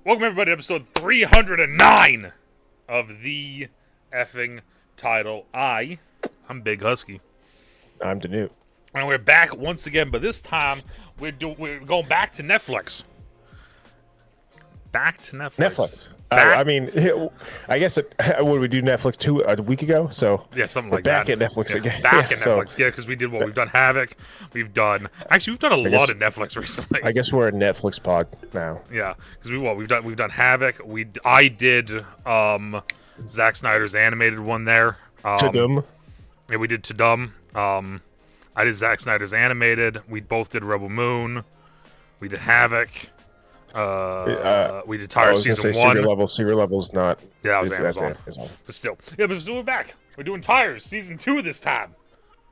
Welcome everybody to episode 309 of the effing title. I'm Big Husky. I'm DeNutte. And we're back once again, but this time we're going back to Netflix. Back to Netflix. I mean, I guess would we do Netflix a week ago? So yeah, something like back that. Back at Netflix again. Back at Netflix, because we did what we've done. Havoc. We've done a lot of Netflix recently. I guess we're a Netflix pod now. Yeah, because we've done Havoc. I did Zack Snyder's animated one there. Tudum. Yeah, we did Tudum. I did Zack Snyder's animated. We both did Rebel Moon. We did Havoc. We did Tires season 1. Secret Level's not. Yeah, that was Amazon. But still, but we're back. We're doing Tires season 2 this time.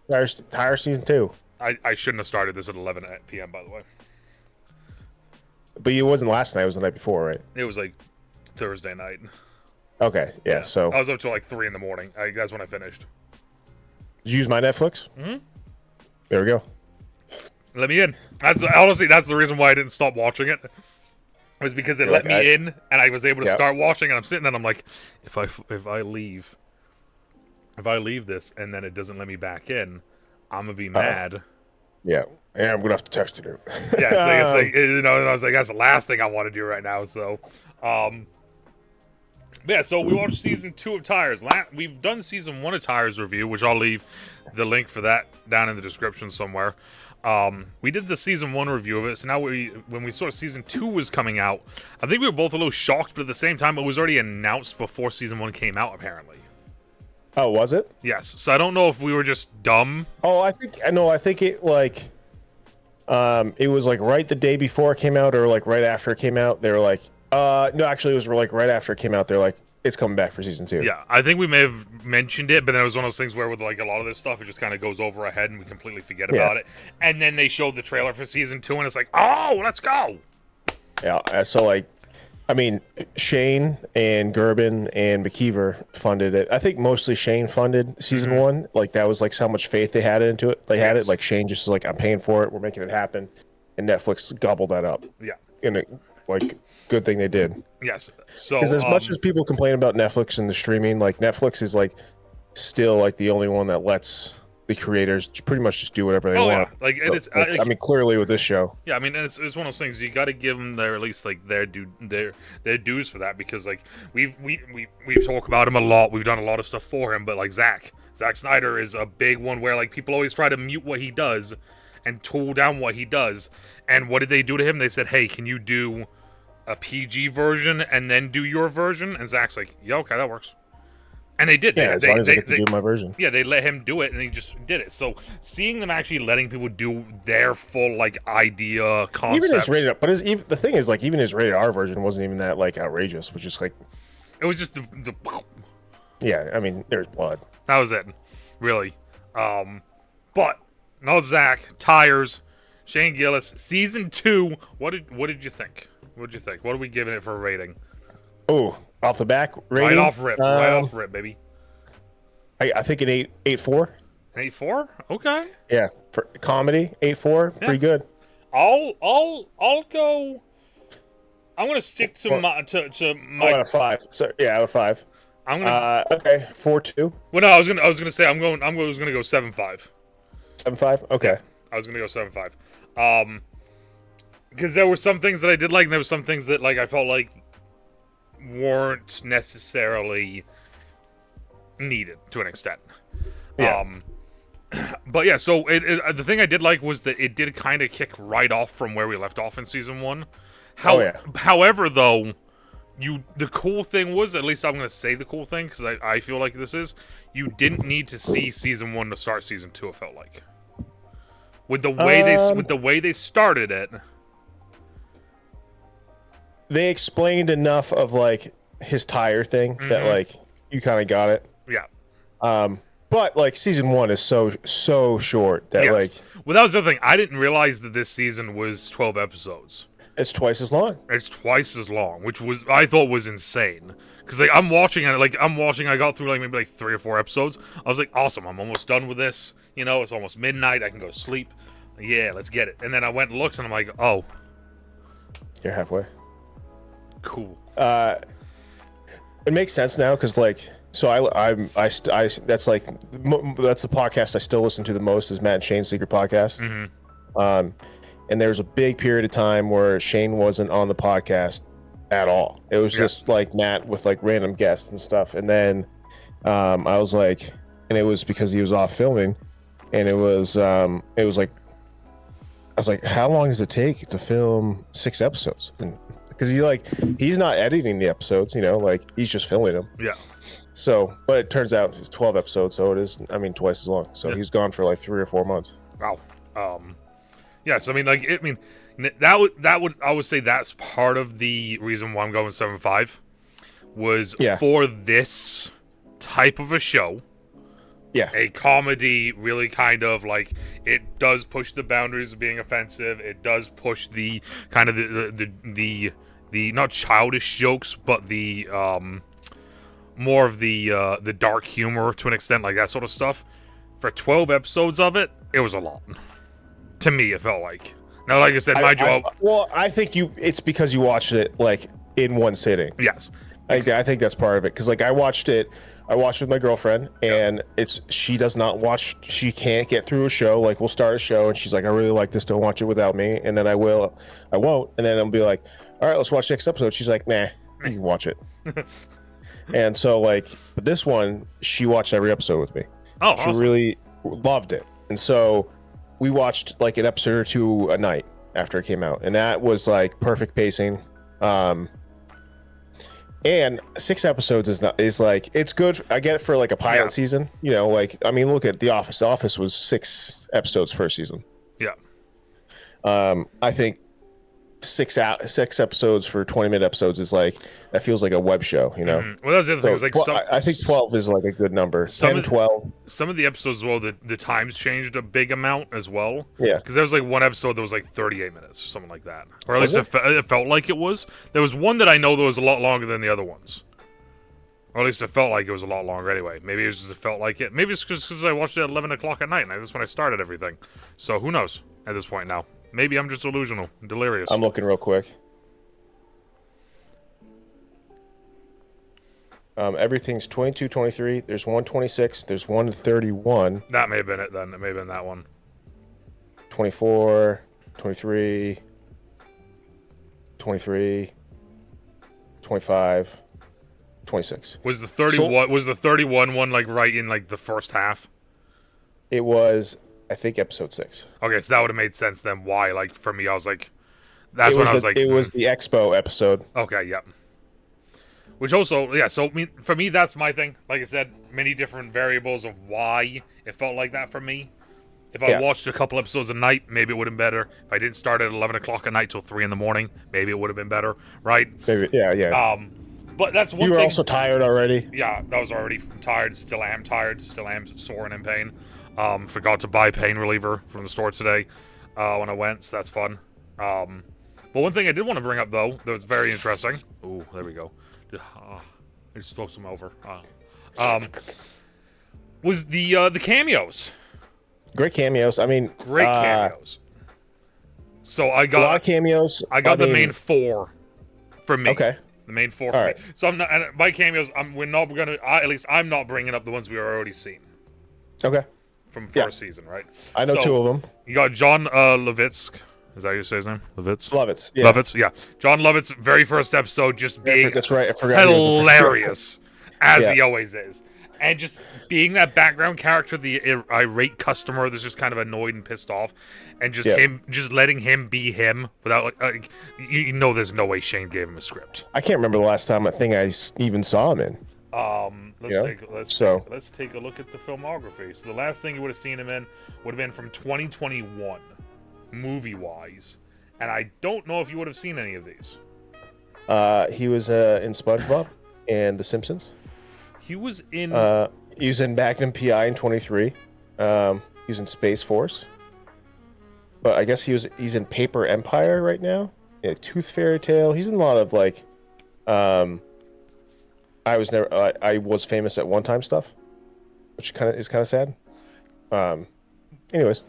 Tires season 2. I shouldn't have started this at 11 p.m. by the way. But it wasn't last night. It was the night before, right? It was like Thursday night. Okay, yeah. So I was up till like 3 in the morning. That's when I finished. Did you use my Netflix? Mm-hmm. There we go. Let me in. Honestly, that's the reason why I didn't stop watching it. It was because they let me in, and I was able to start watching, and I'm sitting there, and I'm like, if I leave this, and then it doesn't let me back in, I'm gonna be mad. Yeah, and I'm gonna have to text you. Yeah, it's like and I was like, that's the last thing I want to do right now. So, yeah, so we watched season 2 of Tires. We've done season 1 of Tires review, which I'll leave the link for that down in the description somewhere. We did the season 1 review of it, so now when we saw season 2 was coming out, I think we were both a little shocked, but at the same time, it was already announced before season 1 came out, apparently. Oh, was it? Yes. So I don't know if we were just dumb. Oh, I think it like, it was like right the day before it came out, or like right after it came out. They were like, no, actually, it was like right after it came out. They're like, it's coming back for season 2. Yeah, I think we may have mentioned it, but then it was one of those things where with like a lot of this stuff, it just kind of goes over our head and we completely forget about it. And then they showed the trailer for season 2, and it's like, oh, let's go. Yeah, so like, I mean, Shane and Gerben and McKeever funded it. I think mostly Shane funded season 1. Like that was like how much faith they had into it. They had it like Shane just was like, I'm paying for it. We're making it happen. And Netflix gobbled that up. Yeah. And it, like, good thing they did. Yes. So because as much as people complain about Netflix and the streaming, like Netflix is like still like the only one that lets the creators pretty much just do whatever they want. Yeah. Like, so, it's I mean, clearly with this show. Yeah, I mean, it's one of those things you got to give them their at least like their dues for that, because like we've talked about him a lot. We've done a lot of stuff for him, but like Zack Snyder is a big one where like people always try to mute what he does and tool down what he does. And what did they do to him? They said, "Hey, can you do a PG version and then do your version?" And Zach's like, "Yeah, okay, that works." And they did. Yeah, as long as I get to do my version. Yeah, they let him do it, and he just did it. So seeing them actually letting people do their full like idea concept. Even his rated, but the thing is, like, even his rated R version wasn't even that like outrageous, which is like, it was just the yeah. I mean, there's blood. That was it, really. But no Zach, Tires, Shane Gillis, season 2. What did you think? What did you think? What are we giving it for a rating? Oh, off the back rating? Right off rip, baby. I think an 8.4. An 8.4? Okay. Yeah, for comedy, 8.4, yeah. Pretty good. I'll go. I'm gonna stick to my out of 5. So yeah, out of 5. I'm gonna okay, 4.2. Well, no, I was gonna say I was gonna go 7.5. 7.5. Okay. Yeah, I was gonna go 7.5. Because there were some things that I did like, and there were some things that like I felt like weren't necessarily needed to an extent. Yeah. But yeah, so the thing I did like was that it did kind of kick right off from where we left off in season 1. However, though, the cool thing was, at least I'm going to say the cool thing, because I feel like this is, you didn't need to see season 1 to start season 2, it felt like. With the way they started it. They explained enough of like his tire thing that like you kind of got it. Yeah. But like season 1 is so short that like. Well, that was the other thing. I didn't realize that this season was 12 episodes. It's twice as long. It's twice as long, which I thought was insane. Because like I'm watching it, I got through like maybe like 3 or 4 episodes. I was like, awesome, I'm almost done with this. You know, it's almost midnight. I can go sleep. Yeah, let's get it. And then I went and looked, and I'm like, oh, You're halfway. cool. It makes sense now because like, so that's like that's the podcast I still listen to the most is Matt and Shane's Secret Podcast. And there's a big period of time where Shane wasn't on the podcast at all. It was just like Matt with like random guests and stuff. And then I was like, and it was because he was off filming, and it was like, I was like, how long does it take to film 6 episodes? And because he's not editing the episodes, you know, like he's just filming them. Yeah. So, but it turns out it's 12 episodes, so it is, I mean, twice as long. So he's gone for like 3 or 4 months. Wow. Yeah. So I mean, like, that would I would say that's part of the reason why I'm going 7.5 was for this type of a show. Yeah. A comedy, really kind of like, it does push the boundaries of being offensive. It does push the kind of the not childish jokes, but the more of the dark humor to an extent, like that sort of stuff. For 12 episodes of it, it was a lot. To me, it felt like. Now, like I said, my job. Well, I think it's because you watched it like in one sitting. Yes. I think that's part of it, because like I watched it with my girlfriend, and she does not watch, she can't get through a show. Like we'll start a show and she's like, I really like this, don't watch it without me. And then I won't, and then I'll be like, all right, let's watch the next episode. She's like, nah, you can watch it. And so like, but this one, she watched every episode with me. Oh, she awesome. really loved it. And so we watched like an episode or 2 a night after it came out, and that was like perfect pacing. And 6 episodes is like, it's good. I get it for like a pilot season, you know, like, I mean, look at The Office. The Office was 6 episodes first season. Yeah. I think 6 episodes for 20-minute episodes is like, that feels like a web show, you know? Well, that's the other thing. Is like I think 12 is like a good number. 10, 12. Some of the episodes as well, the times changed a big amount as well. Yeah. Because there was like one episode that was like 38 minutes or something like that. Or at least it felt like it was. There was one that I know that was a lot longer than the other ones. Or at least it felt like it was a lot longer anyway. Maybe it just felt like it. Maybe it's just because I watched it at 11 o'clock at night, and that's when I started everything. So who knows at this point now. Maybe I'm just delusional, delirious. I'm looking real quick. Everything's 22, 23. There's 126. There's 131. That may have been it then. It may have been that one. 24, 23, 23, 25, 26. Was the 31 one like right in like the first half? It was, I think, episode 6. Okay, so that would have made sense then. Why? Like for me, I was like, that's when I was like, it was the Expo episode. Okay, yep. Which also, yeah. So for me, that's my thing. Like I said, many different variables of why it felt like that for me. If I watched a couple episodes a night, maybe it would have been better. If I didn't start at 11 o'clock at night till 3 in the morning, maybe it would have been better, right? Maybe, yeah. But that's one thing. You were also tired already. Yeah, I was already tired. Still am tired. Still am sore and in pain. Forgot to buy pain reliever from the store today when I went, so that's fun. But one thing I did want to bring up, though, that was very interesting. Ooh, there we go. I just throw some over. Was the cameos. Great cameos. I mean, great cameos. So I got a lot of cameos. I got the main 4 for me. Okay. The main 4 for me. So I'm not, and by cameos, we're not gonna. At least I'm not bringing up the ones we already seen. Okay. From first season, right? I know 2 of them. You got John Lovitz. Is that how you say his name? Lovitz. Yeah. Lovitz, yeah. John Lovitz, very first episode, just being that's right. I forgot hilarious, as he always is. And just being that background character, the irate customer that's just kind of annoyed and pissed off. And just just letting him be him without, like you know, there's no way Shane gave him a script. I can't remember the last time I even saw him in. Let's take a look at the filmography. So the last thing you would have seen him in would have been from 2021. Movie-wise, and I don't know if you would have seen any of these. He was in SpongeBob and The Simpsons. He was in Magnum PI in 23. He was in Space Force, but I guess he's in Paper Empire right now. Yeah, Tooth Fairy Tale. He's in a lot of like, I I was never. I was famous at one time stuff, which is kind of sad. Um. Anyways,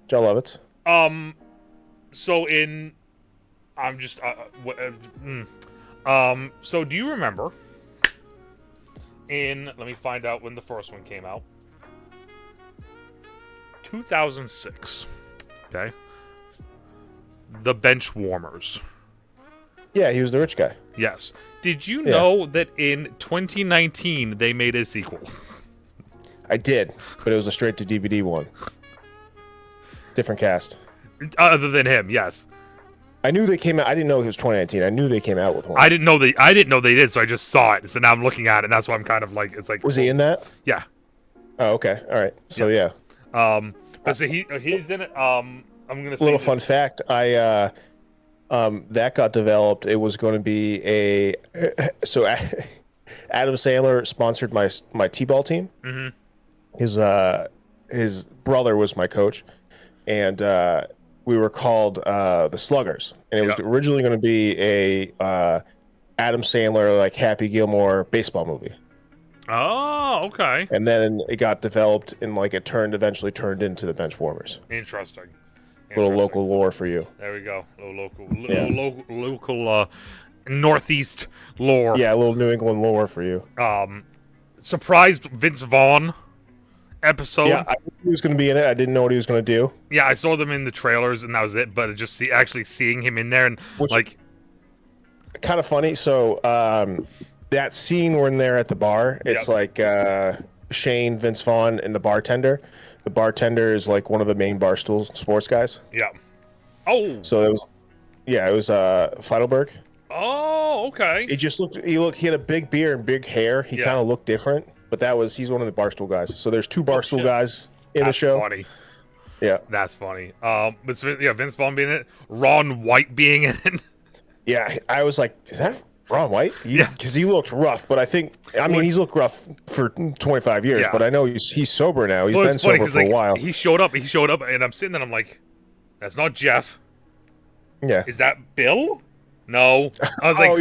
John Lovitz. So in, I'm just, so do you remember let me find out when the first one came out. 2006. Okay. The Benchwarmers. Yeah, he was the rich guy. Yes. Did you know that in 2019 they made a sequel? I did, but it was a straight to DVD one. Different cast. Other than him, yes. I knew they came out. I didn't know it was 2019. I knew they came out with one. I didn't know they did, so I just saw it. So now I'm looking at it, and that's why I'm kind of like, it's like. Was he in that? Yeah. Oh, okay. All right. So yeah. But so he's in it. I'm gonna say little fun fact. That got developed. It was going to be Adam Sandler sponsored my t-ball team. Mm-hmm. His brother was my coach, and we were called the Sluggers, and it was originally going to be a Adam Sandler like Happy Gilmore baseball movie. Oh, okay. And then it got developed and like eventually turned into the Benchwarmers. Interesting. Little local lore for you. There we go. Local Northeast lore. Yeah, a little New England lore for you. Surprised Vince Vaughn episode. Yeah, I knew he was going to be in it. I didn't know what he was going to do. Yeah, I saw them in the trailers, and that was it. But just actually seeing him in there, and like, kind of funny. So that scene when they're at the bar, it's like Shane, Vince Vaughn, and the bartender. The bartender is like one of the main Barstool Sports guys. Yeah. Oh. So it was Feidelberg. Oh, okay. He had a big beard and big hair. He kind of looked different, but he's one of the Barstool guys. So there's two Barstool guys in the show. Funny. Yeah. That's funny. But Vince Vaughn being in it, Ron White being in it. Yeah, I was like, is that Ron White? Because he looked rough, but he's looked rough for 25 years, but I know he's sober now. He's been sober for a while. He showed up, and I'm sitting there, and I'm like, that's not Jeff. Yeah. Is that Bill? No. I was like,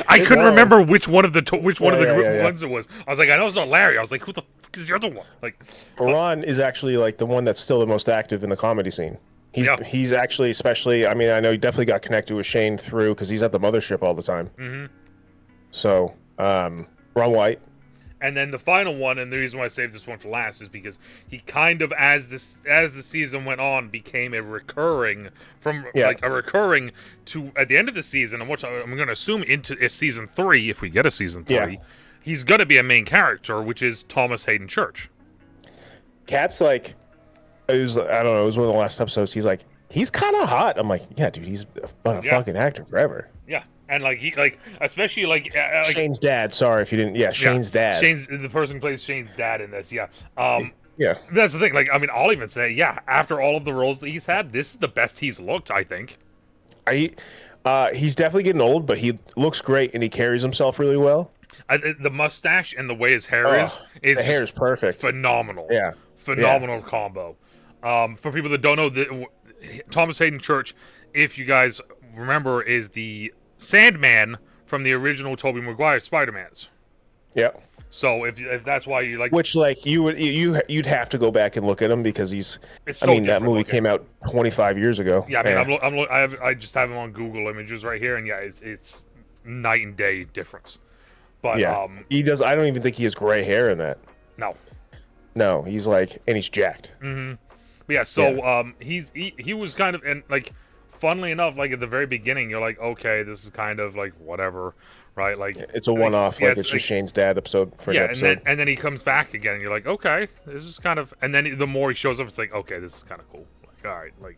I couldn't remember remember which one of the ones it was. I was like, I know it's not Larry. I was like, who the fuck is the other one? Like, Ron is actually like the one that's still the most active in the comedy scene. He's actually, especially, I mean, I know he definitely got connected with Shane through because he's at the mothership all the time. Mm-hmm. So, Ron White. And then the final one, and the reason why I saved this one for last is because he kind of, as the season went on, became a recurring to at the end of the season, and which I'm going to assume into season 3, if we get a season 3, he's going to be a main character, which is Thomas Hayden Church. Cat's like, I don't know, it was one of the last episodes. He's like, he's kind of hot. I'm like, yeah, dude, he's been a fucking actor forever. Yeah. And especially Shane's dad. Sorry if you didn't. Yeah, Shane's dad. Shane's the person who plays Shane's dad in this. Yeah. Yeah. That's the thing. Like, I mean, I'll even say, after all of the roles that he's had, this is the best he's looked, I think. He's definitely getting old, but he looks great and he carries himself really well. The mustache and the way his hair is the hair is perfect. Phenomenal. Yeah. Phenomenal combo. For people that don't know, Thomas Hayden Church, if you guys remember, is the Sandman from the original Tobey Maguire Spider-Mans. Yeah. So if that's why you like, which like you'd have to go back and look at him because that movie came out 25 years ago. Yeah, I mean, I just have him on Google Images right here, and it's night and day difference. But he does. I don't even think he has gray hair in that. No, he's like, and he's jacked. Mm-hmm. But yeah, so he was kind of, and like, funnily enough, like at the very beginning, you're like, okay, this is kind of like whatever, right? Like it's a one-off, like it's just Shane's dad episode for an episode. and then he comes back again, and you're like, okay, this is kind of, and then the more he shows up, it's like, okay, this is kind of cool. Like, all right, like,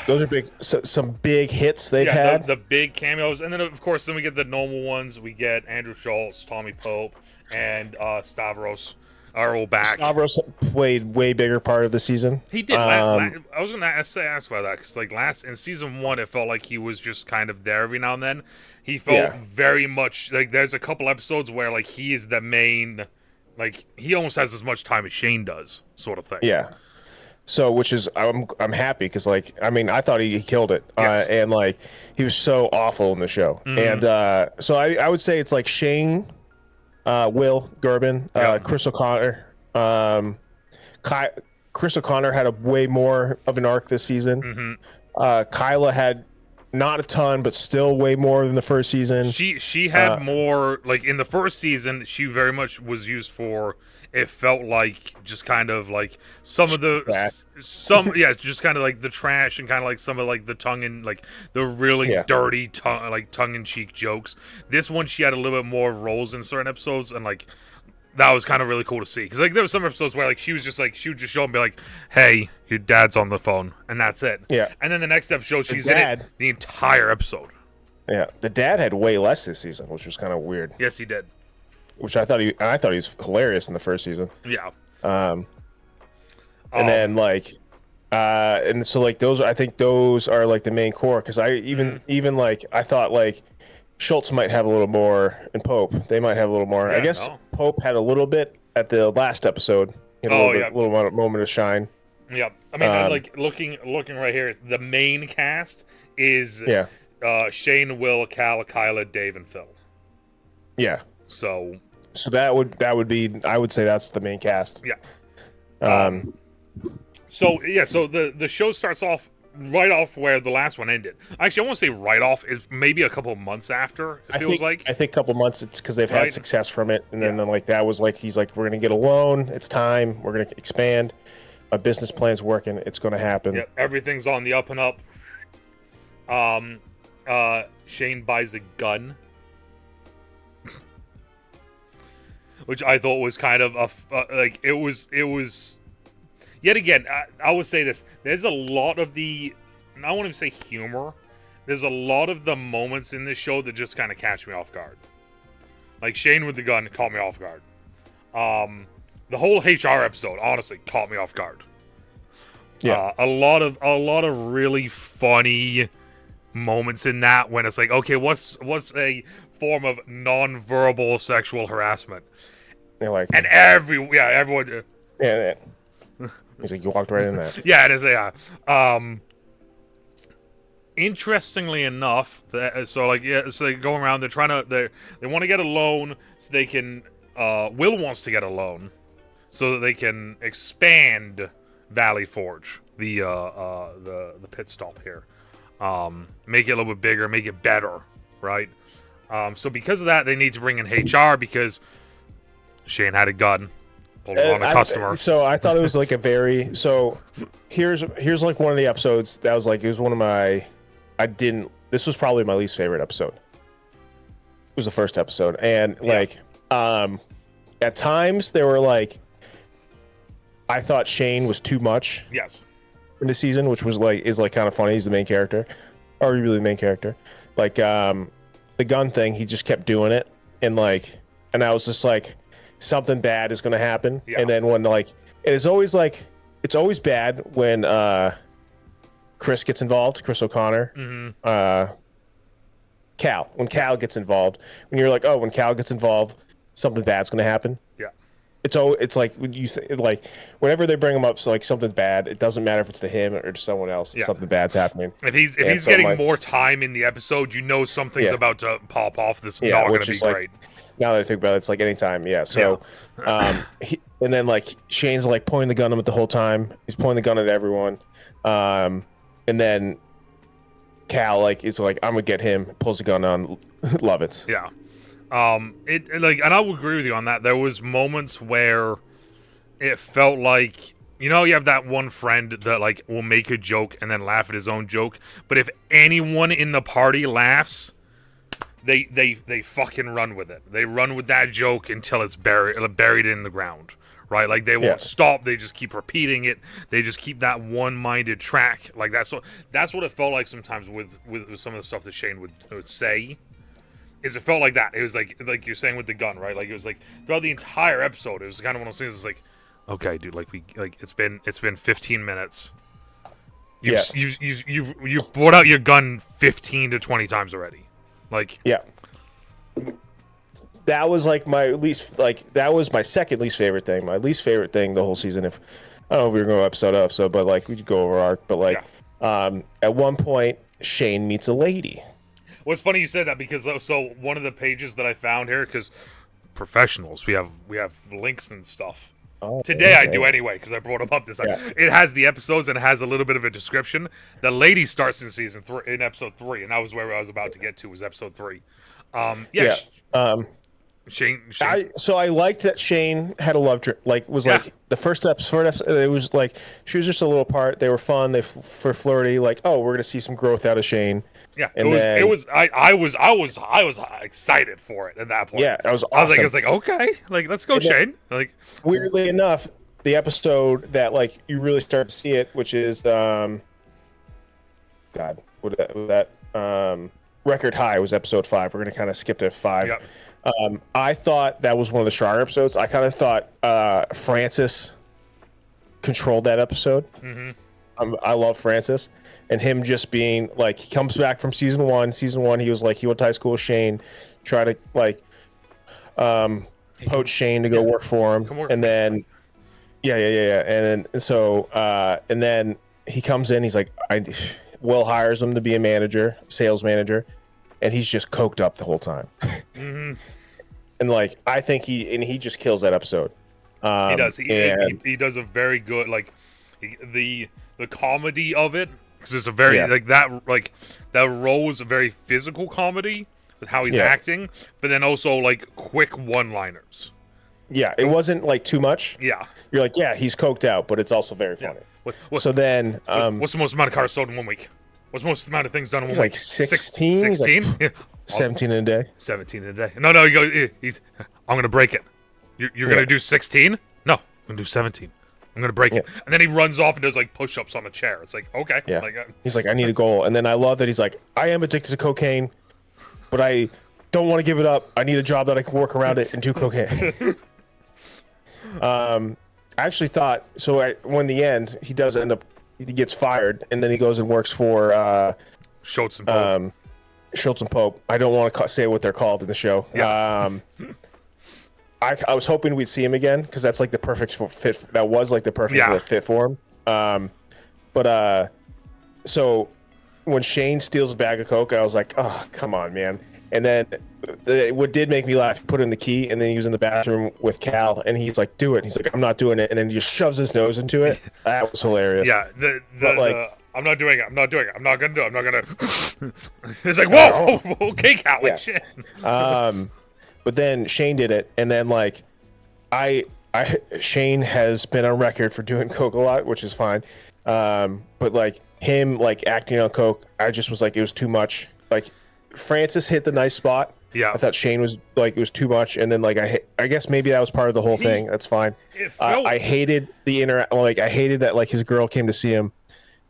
those are big, some big hits they've had. The big cameos, and then of course, then we get the normal ones. We get Andrew Schultz, Tommy Pope, and Stavros. Are all back. Stavros played way bigger part of the season. He did. I was going to ask about that because, like, in season 1, it felt like he was just kind of there every now and then. He felt very much like there's a couple episodes where like he is the main, like he almost has as much time as Shane does, sort of thing. Yeah. So, which is I'm happy because like I mean I thought he killed it, Yes. and like he was so awful in the show, and so I would say it's like Shane, Will Gerben, Yep. Chris O'Connor, Ky- Chris O'Connor had a way more of an arc this season. Kyla had not a ton, but still way more than the first season. She had more, like, in the first season. She very much was used for, it felt like, just kind of like some of the yeah, just kind of like the trash and kind of like some of like the tongue and like the really Yeah. dirty tongue-in-cheek jokes. This one she had a little bit more roles in certain episodes, and like that was kind of really cool to see, because like there were some episodes where like she would just show and be like, "Hey, your dad's on the phone," and that's it. Yeah. And then the next episode she's in it the entire episode. Yeah, the dad had way less this season, which was kind of weird. Yes, he did. Which I thought he was hilarious in the first season. Yeah. And then like, and so like I think those are like the main core, because I even like I thought like Schultz might have a little more, and Pope they might have a little more. Yeah, I guess Pope had a little bit at the last episode. He had a little moment of shine. Yeah, I mean, like looking right here, the main cast is Shane, Will, Cal, Kyla, Dave, and Phil. Yeah. So that would be, I would say that's the main cast. Yeah. So the show starts off right off where the last one ended. Actually, I won't say right off. It's maybe a couple months after. I think a couple months. It's because they've had success from it, and then like that was like he's like, we're gonna get a loan. It's time. We're gonna expand. My business plan's working. It's gonna happen. Yeah, everything's on the up and up. Shane buys a gun, which I thought was kind of like it was. Yet again, I would say this. There's a lot of the, I won't even say humor. There's a lot of the moments in this show that just kind of catch me off guard. Like Shane with the gun caught me off guard. The whole HR episode honestly caught me off guard. Yeah, a lot of really funny moments in that, when it's like, okay, what's a form of non-verbal sexual harassment? They're like, and everyone. Yeah. He's like, you walked right in there. Yeah, it is. Yeah. Interestingly enough, so they go around. They're trying to. They want to get a loan so they can. Will wants to get a loan so that they can expand Valley Forge, the pit stop here. Make it a little bit bigger, make it better, right? So because of that, they need to bring in HR because Shane had a gun. On a customer. So I thought it was like a very, so here's like one of the episodes that was like, it was one of my, this was probably my least favorite episode. It was the first episode, and like at times there were like, I thought Shane was too much in the season, which was like is like kind of funny. He's the main character, or really the main character. Like the gun thing, he just kept doing it, and I was just like, something bad is going to happen. And then when like it's always bad when Chris gets involved, Chris O'Connor, Cal, when Cal gets involved, when you're like, oh, when Cal gets involved, something bad's going to happen. It's like when you like whenever they bring him up, so like something bad, it doesn't matter if it's to him or to someone else. Something bad's happening. If he's getting more time in the episode, you know something's about to pop off. This is not going to be great. Now that I think about it, it's like anytime. So, and then like Shane's like pointing the gun at him the whole time. He's pointing the gun at everyone. And then Cal like is like, I'm gonna get him. Pulls the gun on Lovitz. Yeah. And I would agree with you on that. There was moments where it felt like, you have that one friend that like will make a joke and then laugh at his own joke, but if anyone in the party laughs, they fucking run with it. They run with that joke until it's buried in the ground, right? Like they won't stop. They just keep repeating it. They just keep that one-minded track. Like that's what it felt like sometimes with some of the stuff that Shane would say. It felt like that. It was like you're saying with the gun, right? Like it was like throughout the entire episode, it was kind of one of those things. It's like, okay, dude, it's been 15 minutes. You've brought out your gun 15 to 20 times already. Like that was like my least, like that was my second least favorite thing. My least favorite thing the whole season, if I don't know if we were going episode to episode, but like we could go over arc. But like, Yeah. at one point, Shane meets a lady. Well, it's funny you said that because so one of the pages that I found here, because professionals, we have links and stuff. Oh, Today okay. I do anyway because I brought them up this time. Yeah. It has the episodes and it has a little bit of a description. The lady starts in episode 3, and that was where I was about to get to, was episode 3. Yeah. Shane. So I liked that Shane had a love like was like the first episode. It was like she was just a little part. They were fun. They for flirty. Like, oh, we're gonna see some growth out of Shane. Yeah, and it was. I was excited for it at that point. Yeah, that was awesome. I was like, okay, like let's go, Shane. Like, weirdly enough, the episode that like you really start to see it, which is God, what that Record High was episode 5. We're gonna kind of skip to 5. yep. I thought that was one of the stronger episodes. I kind of thought Francis controlled that episode. I love Francis, and him just being like, he comes back from season 1. Season 1, he was like, he went to high school with Shane, try to like poach Shane to go work for him, and then and then he comes in. He's like, Will hires him to be a manager, sales manager, and he's just coked up the whole time. And like, I think he just kills that episode. He does. He does a very good, like, the comedy of it, because it's a very that role is a very physical comedy with how he's acting, but then also like quick one-liners. Yeah, it wasn't like too much. Yeah, you're like, yeah, he's coked out, but it's also very funny. So then, what's the most amount of cars sold in 1 week? What's the most amount of things done in 1 week? Like 16. 16. Like 17 in a day. 17 in a day. No, he goes. I'm gonna break it. You're gonna do 16? No, I'm gonna do 17. I'm gonna break it. And then he runs off and does like push-ups on a chair. It's like, okay. Yeah. Like, he's like, I need a goal. And then I love that he's like, I am addicted to cocaine, but I don't want to give it up. I need a job that I can work around it and do cocaine. I actually thought when the end he does end up, he gets fired, and then he goes and works for Schultz and Pope. Schultz and Pope. I don't want to say what they're called in the show. Yeah. I was hoping we'd see him again, because that's like the perfect fit. That was like the perfect fit for him. So when Shane steals a bag of coke, I was like, oh, come on, man. And then what did make me laugh, he put in the key, and then he was in the bathroom with Cal, and he's like, do it. And he's like, I'm not doing it. And then he just shoves his nose into it. That was hilarious. Yeah, I'm not doing it. I'm not doing it. I'm not gonna do it. I'm not gonna. It's like, whoa, okay, Cal, like shit. But then Shane did it, and then like, Shane has been on record for doing coke a lot, which is fine. But like him like acting on coke, I just was like, it was too much. Like, Francis hit the nice spot. Yeah, I thought Shane was like, it was too much, and then like I guess maybe that was part of the whole thing. That's fine. I hated I hated that like his girl came to see him,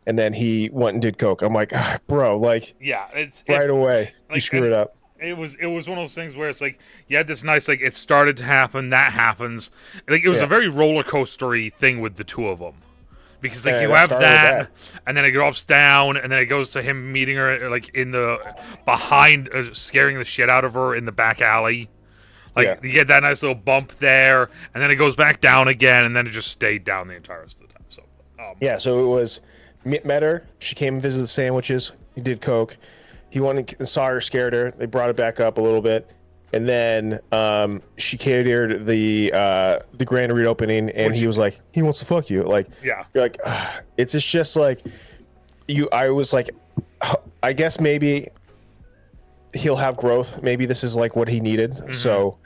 and then he went and did coke. I'm like, bro, like, it's right away, like, you screwed it up. It was one of those things where it's like, you had this nice, like, it started to happen, that happens. Like, it was a very roller coastery thing with the two of them. Because, like, you have that, and then it drops down, and then it goes to him meeting her, like, behind, scaring the shit out of her in the back alley. Like, you get that nice little bump there, and then it goes back down again, and then it just stayed down the entire rest of the time. So, so it was, met her, she came and visited the sandwiches, he did coke. He went and saw her, scared her. They brought it back up a little bit, and then she catered the grand reopening, and he was like, he wants to fuck you. Like, you're like, it's just like you. I was like, I guess maybe he'll have growth. Maybe this is like what he needed. Mm-hmm. So,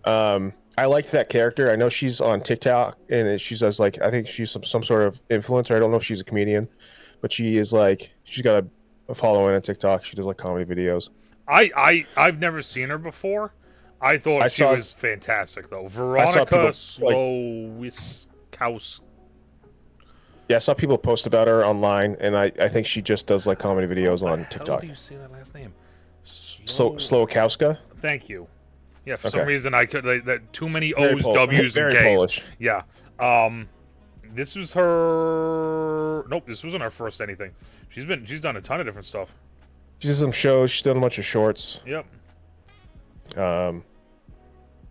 I liked that character. I know she's on TikTok, and she says like, I think she's some sort of influencer. I don't know if she's a comedian, but she is like, she's got a following on TikTok. She does like comedy videos. I've never seen her before. I thought she was fantastic though. Veronica Slowiskowski. Yeah, I saw people post about her online, and I think she just does like comedy videos on TikTok. How do you say that last name? Slowakowska? Thank you. Yeah, for some reason I could that too many O's, W's, and K's. Polish. Yeah. This was her. Nope, this wasn't her first anything. She's done a ton of different stuff. She's done some shows. She's done a bunch of shorts. Yep.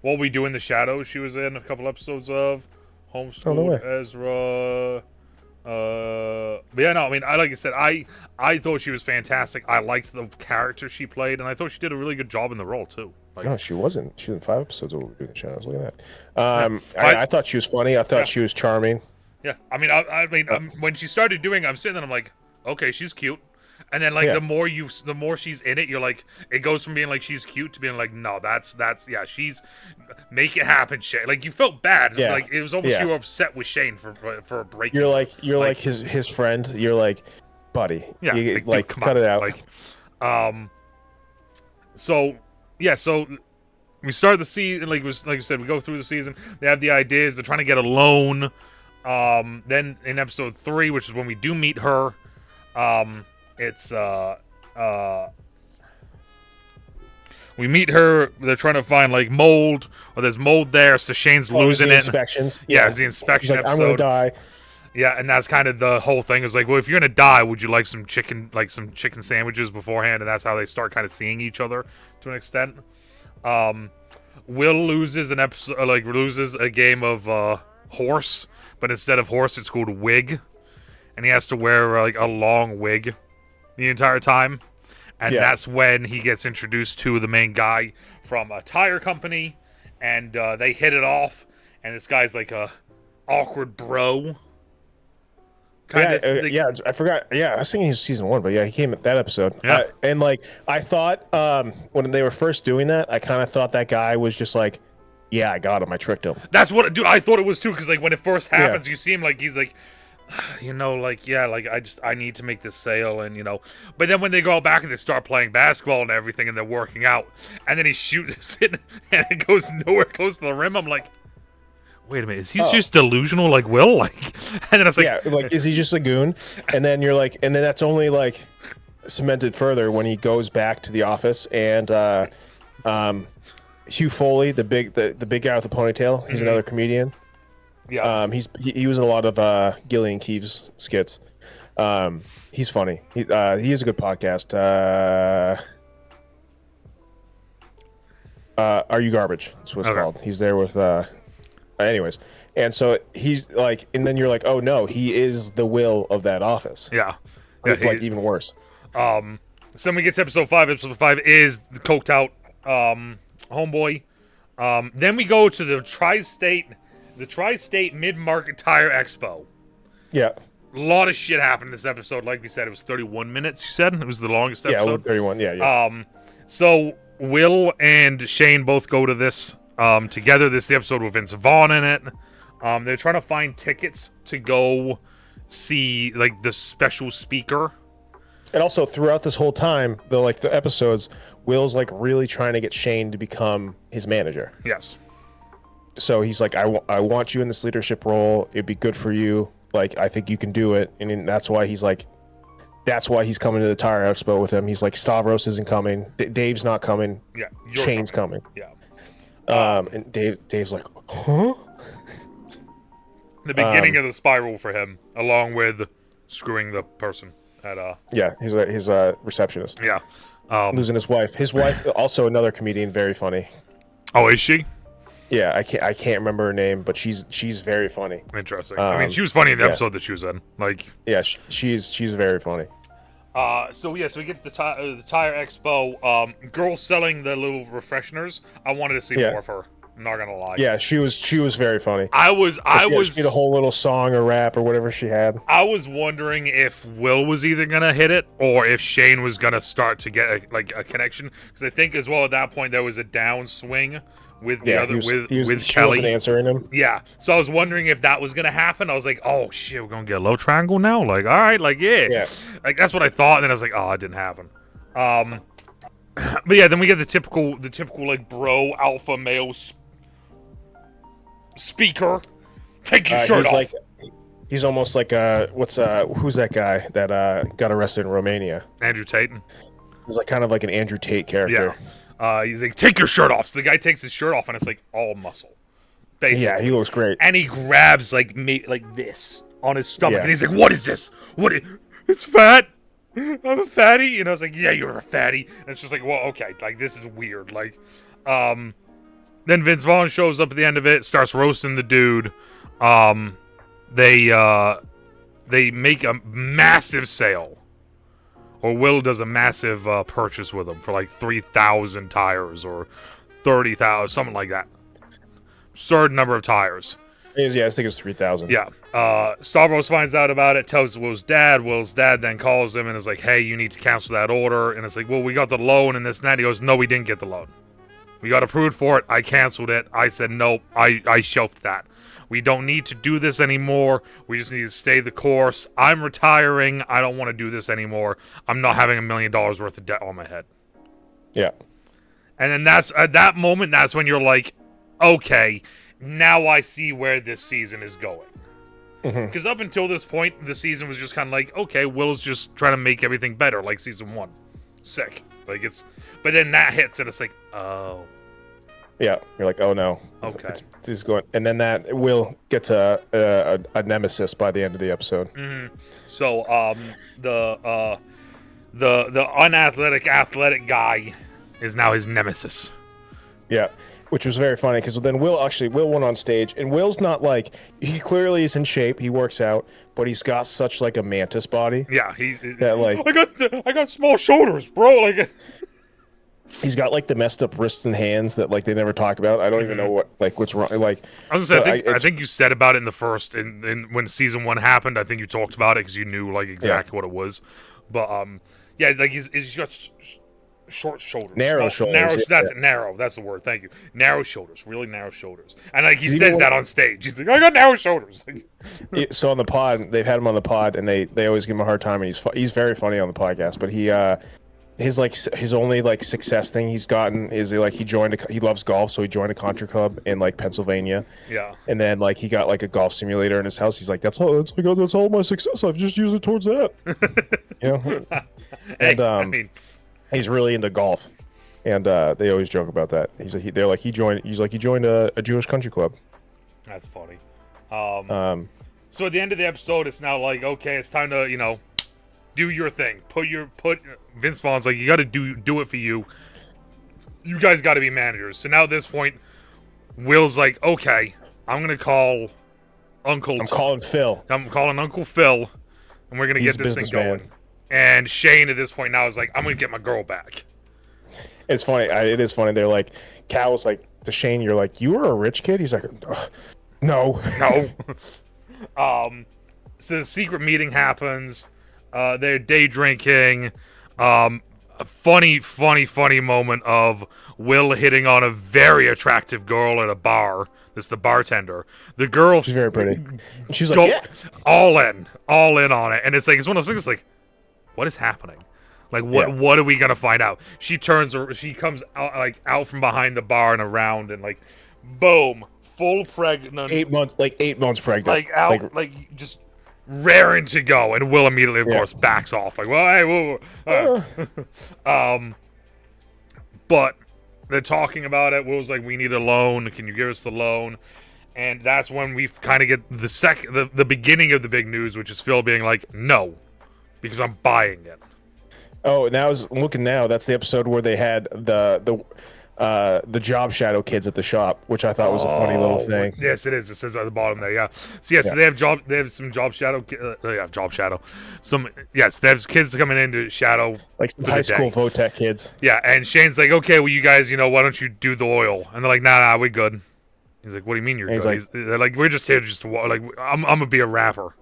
What We Do in the Shadows, she was in a couple episodes of. Oh, no way. Homeschooled Ezra. But yeah, no, I mean, like I said, I thought she was fantastic. I liked the character she played, and I thought she did a really good job in the role too. Like, No, she wasn't. She was in 5 episodes of Doing the Shadows. Look at that. Yeah. I thought she was funny. I thought she was charming. yeah, I mean, when she started doing it, I'm sitting there, I'm like, okay, she's cute. And then like Yeah. the more she's in it, you're like, it goes from being like she's cute to being like, no, that's yeah, she's make it happen, Shane. Like you felt bad, Yeah. like it was almost Yeah. you were upset with Shane for breaking. You're like his friend. You're like, buddy. Yeah, You, dude, come cut on. it out. Like, so yeah, so we start the season like you said, we go through the season. They have the ideas. They're trying to get a loan. Then in episode 3, which is when we do meet her, it's we meet her. They're trying to find like mold, or there's mold there, so Shane's losing the it. Inspections. Yeah, it's the inspection He's like, episode. I'm gonna die. Yeah, and that's kind of the whole thing. Is like, well, if you're gonna die, would you like some chicken sandwiches beforehand? And that's how they start kind of seeing each other to an extent. Will loses an episode, loses a game of horse, but instead of horse, it's called wig, and he has to wear like a long wig the entire time. And that's when he gets introduced to the main guy from a tire company, and they hit it off. And this guy's like a awkward bro. I forgot. Yeah, I was thinking he was season 1, but yeah, he came at that episode. Yeah. And like, I thought when they were first doing that, I kind of thought that guy was just like, yeah, I got him. I tricked him. That's what, dude. I thought it was too, because like when it first happens, you see him like he's like, you know, like yeah, like I need to make this sale, and you know. But then when they go back and they start playing basketball and everything, and they're working out, and then he shoots it, and it goes nowhere close to the rim. I'm like, wait a minute, is he just delusional like Will? Like, and then I was like, Yeah, like, is he just a goon? And then you're like, and then that's only like cemented further when he goes back to the office, and Hugh Foley, the big guy with the ponytail, he's another comedian. yeah, He was in a lot of Gillian Keeves skits. He's funny. He has a good podcast. Are You Garbage? That's what it's called. He's there with anyways. And so he's like, and then you're like, oh no, he is the Will of that office. yeah. Like even worse. So then we get to episode 5. Episode 5 is the coked out homeboy. Then we go to the Tri-State Mid-Market Tire Expo. Yeah. A lot of shit happened in this episode. Like we said, it was 31 minutes, you said? It was the longest episode? Yeah, 31, yeah. So Will and Shane both go to this together. This is the episode with Vince Vaughn in it. They're trying to find tickets to go see, like, the special speaker. And also, throughout this whole time, the episodes, Will's, like, really trying to get Shane to become his manager. Yes. So he's like, I want you in this leadership role. It'd be good for you. Like, I think you can do it. And that's why he's like, that's why he's coming to the Tire Expo with him. He's like, Stavros isn't coming. Dave's not coming. Yeah. Shane's coming. Yeah. And Dave's like, huh? The beginning of the spiral for him, along with screwing the person at Yeah, he's a receptionist. Yeah. Losing his wife. His wife, also another comedian, very funny. Oh, is she? Yeah, I can't remember her name, but she's very funny. Interesting. I mean, she was funny in the episode that she was in. Like, yeah, she's very funny. So we get to the Tire Expo. Girl selling the little refresheners. I wanted to see more of her. I'm not gonna lie. Yeah, she was very funny. She did a whole little song or rap or whatever she had. I was wondering if Will was either gonna hit it or if Shane was gonna start to get a connection, because I think as well at that point there was a downswing with the other with she Kelly. wasn't answering him. Yeah, so I was wondering if that was gonna happen. I was like, oh shit, we're gonna get a love triangle now. Like, all right, like yeah, like that's what I thought. And then I was like, oh, it didn't happen. But yeah, then we get the typical like bro alpha male speaker. Take your shirt off. He's almost like who's that guy that got arrested in Romania? Andrew Tate. He's like kind of like an Andrew Tate character. Yeah. He's like, take your shirt off. So the guy takes his shirt off, and it's like all muscle. Basically. Yeah, he looks great. And he grabs like this on his stomach, and he's like, "What is this? It's fat. I'm a fatty." You know, it's like, "Yeah, you're a fatty." And it's just like, well, okay, like this is weird. Like, then Vince Vaughn shows up at the end of it, starts roasting the dude. they make a massive sale, or Will does a massive purchase with them for like 3,000 tires or 30,000, something like that. Certain number of tires. Yeah, I think it's 3,000. Yeah. Stavros finds out about it, tells Will's dad. Will's dad then calls him and is like, hey, you need to cancel that order. And it's like, well, we got the loan and this and that. He goes, no, we didn't get the loan. We got approved for it. I canceled it. I said, nope, I shelved that. We don't need to do this anymore. We just need to stay the course. I'm retiring. I don't want to do this anymore. I'm not having $1 million worth of debt on my head. Yeah. And then that's, at that moment, that's when you're like, okay, now I see where this season is going. Because up until this point, the season was just kind of like, okay, Will's just trying to make everything better, like season 1. Sick. Like, it's... But then that hits, and it's like, oh. Yeah, you're like, oh no. Okay. It's going... And then that Will gets a nemesis by the end of the episode. So, the unathletic, athletic guy is now his nemesis. Yeah. Which was very funny, because then Will went on stage, and Will's not like, he clearly is in shape, he works out, but he's got such like a mantis body. Yeah, that like I got small shoulders, bro. Like, he's got like the messed up wrists and hands that like they never talk about. I don't even know what's wrong. Like, I was gonna say, I think you said about it in the first, in when season 1 happened. I think you talked about it because you knew like exactly what it was. But yeah, like he's got short shoulders, narrow shoulders. Narrow. That's the word. Thank you. Narrow shoulders, really narrow shoulders. And like he says that on stage. He's like, I got narrow shoulders. So on the pod, they've had him on the pod, and they always give him a hard time, and he's very funny on the podcast. But his only like success thing he's gotten is he he loves golf, so he joined a country club in like Pennsylvania. Yeah. And then like he got like a golf simulator in his house. He's like, that's all my success. I've just used it towards that. You know. And I mean, he's really into golf, and they always joke about that. He joined a Jewish country club. That's funny. So at the end of the episode, it's now like, okay, it's time to do your thing. Put Vince Vaughn's like, you got to do it for you. You guys got to be managers. So now at this point, Will's like, okay, I'm gonna call Uncle. I'm calling Phil. I'm calling Uncle Phil, and we're gonna get this thing going. And Shane at this point now is like, I'm gonna get my girl back. It's funny. It is funny. They're like, Cal was like to Shane, "You're like, you were a rich kid." He's like, "No." So the secret meeting happens. They're day drinking. A funny moment of Will hitting on a very attractive girl at a bar. That's the bartender. The girl, she's very pretty. She's like, yeah. all in on it. And it's like, it's one of those things. Like, what is happening? Like, what are we gonna find out? She comes out from behind the bar and around, and like, boom, full pregnant. 8 months pregnant. Like out, like just raring to go, and Will immediately, of course, backs off. Like, well, hey, whoa. But they're talking about it. Will's like, we need a loan. Can you give us the loan? And that's when we kind of get the beginning of the big news, which is Phil being like, no, because I'm buying it. Oh, and I was looking now. That's the episode where they had the job shadow kids at the shop, which I thought was a funny little thing. Yes, it is. It says at the bottom there. Yeah. So yes, they have some job shadow. Job shadow. They have kids coming in to shadow, like some high school Votech kids. Yeah, and Shane's like, okay, well, you guys, why don't you do the oil? And they're like, nah, we're good. He's like, what do you mean you're good? They're like, we're just here to like, I'm gonna be a rapper.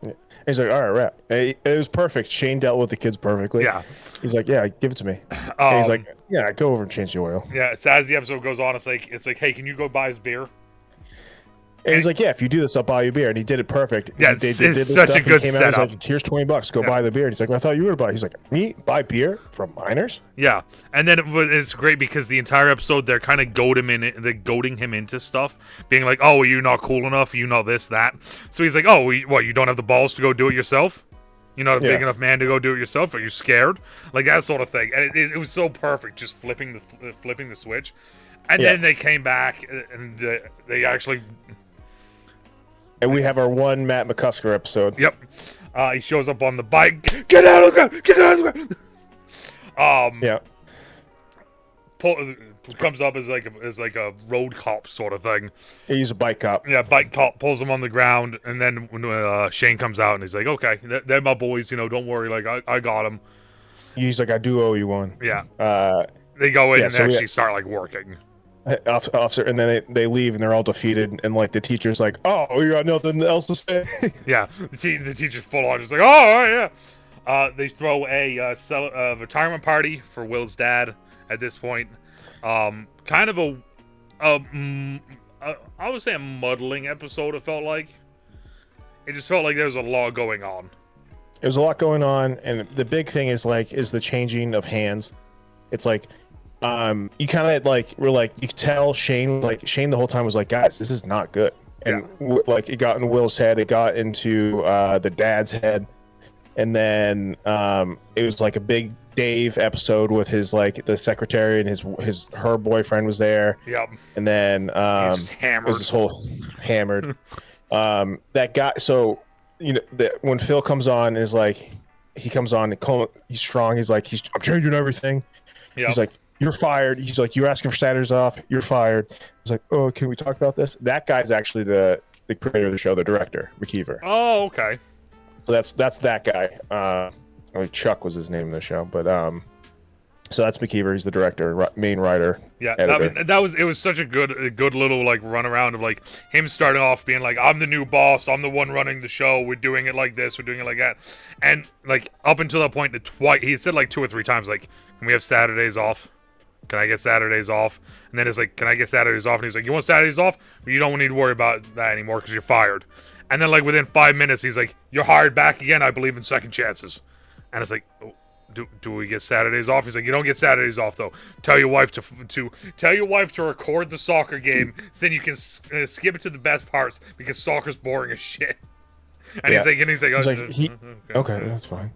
Yeah. He's like, all right, rap. It was perfect. Shane dealt with the kids perfectly. Yeah. He's like, yeah, give it to me. And he's like, yeah, go over and change the oil. Yeah. So as the episode goes on, it's like, hey, can you go buy his beer? And he's like, yeah, if you do this, I'll buy you beer. And he did it perfect. Yeah, they did this such stuff, a good came setup. Out, he's like, here's $20. Go buy the beer. And he's like, well, I thought you were going to buy. He's like, me? Buy beer from minors? Yeah. And then it's great because the entire episode, they're kind of goading him into stuff. Being like, oh, you're not cool enough. You know this, that. So he's like, oh, what, you don't have the balls to go do it yourself? You're not a big enough man to go do it yourself? Are you scared? Like, that sort of thing. And it was so perfect, just flipping the switch. And then they came back, and they actually... And we have our one Matt McCusker episode. Yep. He shows up on the bike. Get out of the ground! Get out of the ground! comes up as like a road cop sort of thing. He's a bike cop. Yeah, bike cop pulls him on the ground, and then when Shane comes out and he's like, "Okay, they're my boys. Don't worry. Like I got them." He's like, "I do owe you one." Yeah. They go in and so actually start like working. Officer, and then they leave and they're all defeated, and like the teacher's like, "Oh, you got nothing else to say?" Yeah, the teacher's full on just like, "Oh yeah." They throw a retirement party for Will's dad at this point. Kind of I would say a muddling episode. It felt like it just felt like there was a lot going on. There's a lot going on, and the big thing is the changing of hands. It's like, you kind of like you could tell Shane the whole time was like, guys, this is not good, and like it got in Will's head, it got into the dad's head, and then it was like a big Dave episode with his like the secretary and her boyfriend was there. Yep. And then he's just hammered. There's this whole hammered. That guy. So when Phil comes on, is like he comes on. He's strong. He's like I'm changing everything. Yep. He's like, you're fired. He's like, you're asking for Saturdays off. You're fired. He's like, oh, can we talk about this? That guy's actually the creator of the show, the director, McKeever. Oh, okay. So that's that guy. Chuck was his name in the show, but so that's McKeever. He's the director, main writer. Yeah, editor. it was such a good little like run around of like him starting off being like, I'm the new boss, I'm the one running the show, we're doing it like this, we're doing it like that, and like up until that point, he said like 2 or 3 times like, can we have Saturdays off? Can I get Saturdays off? And then it's like, can I get Saturdays off? And he's like, you want Saturdays off? You don't need to worry about that anymore because you're fired. And then like within 5 minutes, he's like, you're hired back again. I believe in second chances. And it's like, oh, do we get Saturdays off? He's like, you don't get Saturdays off though. Tell your wife to record the soccer game, so then you can skip it to the best parts because soccer's boring as shit. And he's like, okay, that's fine.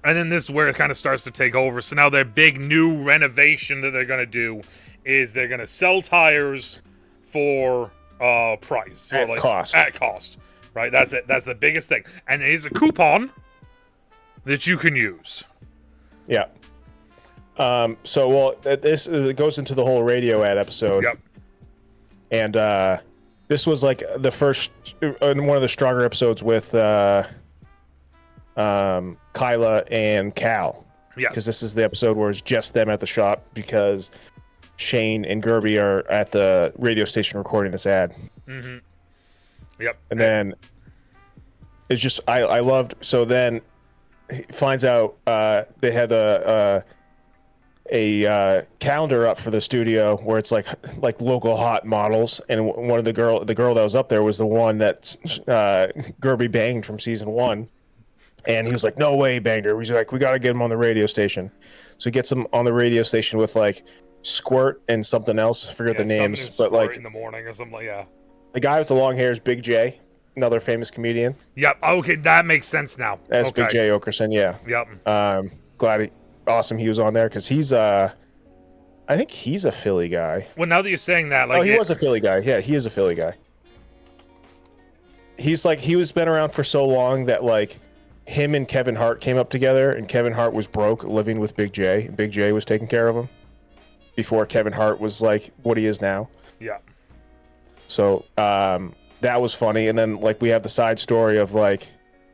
And then this is where it kind of starts to take over. So now their big new renovation that they're gonna do is they're gonna sell tires for price, so at cost. Right, that's it. That's the biggest thing, and there's a coupon that you can use. Yeah. This goes into the whole radio ad episode. Yep. And this was like the first, one of the stronger episodes with Kyla and Cal. Yeah. Because this is the episode where it's just them at the shop because Shane and Gerby are at the radio station recording this ad. Mm-hmm. Yep. And then it's just I loved. So then he finds out they had a calendar up for the studio where it's like local hot models, and one of the girl that was up there was the one that Gerby banged from season 1. And he was like, no way, banged her. He's like, we got to get him on the radio station. So he gets him on the radio station with like Squirt and something else. I forget the names, but like in the morning or something like that. The guy with the long hair is Big J, another famous comedian. Yep. Okay, that makes sense now. That's Big J Okerson, yeah. Yep. Awesome he was on there because he's I think he's a Philly guy. Well, now that you're saying that, like, he was a Philly guy. Yeah, he is a Philly guy. He's like been around for so long that like him and Kevin Hart came up together, and Kevin Hart was broke, living with Big J. Big J was taking care of him before Kevin Hart was like what he is now. Yeah. So that was funny, and then like we have the side story of like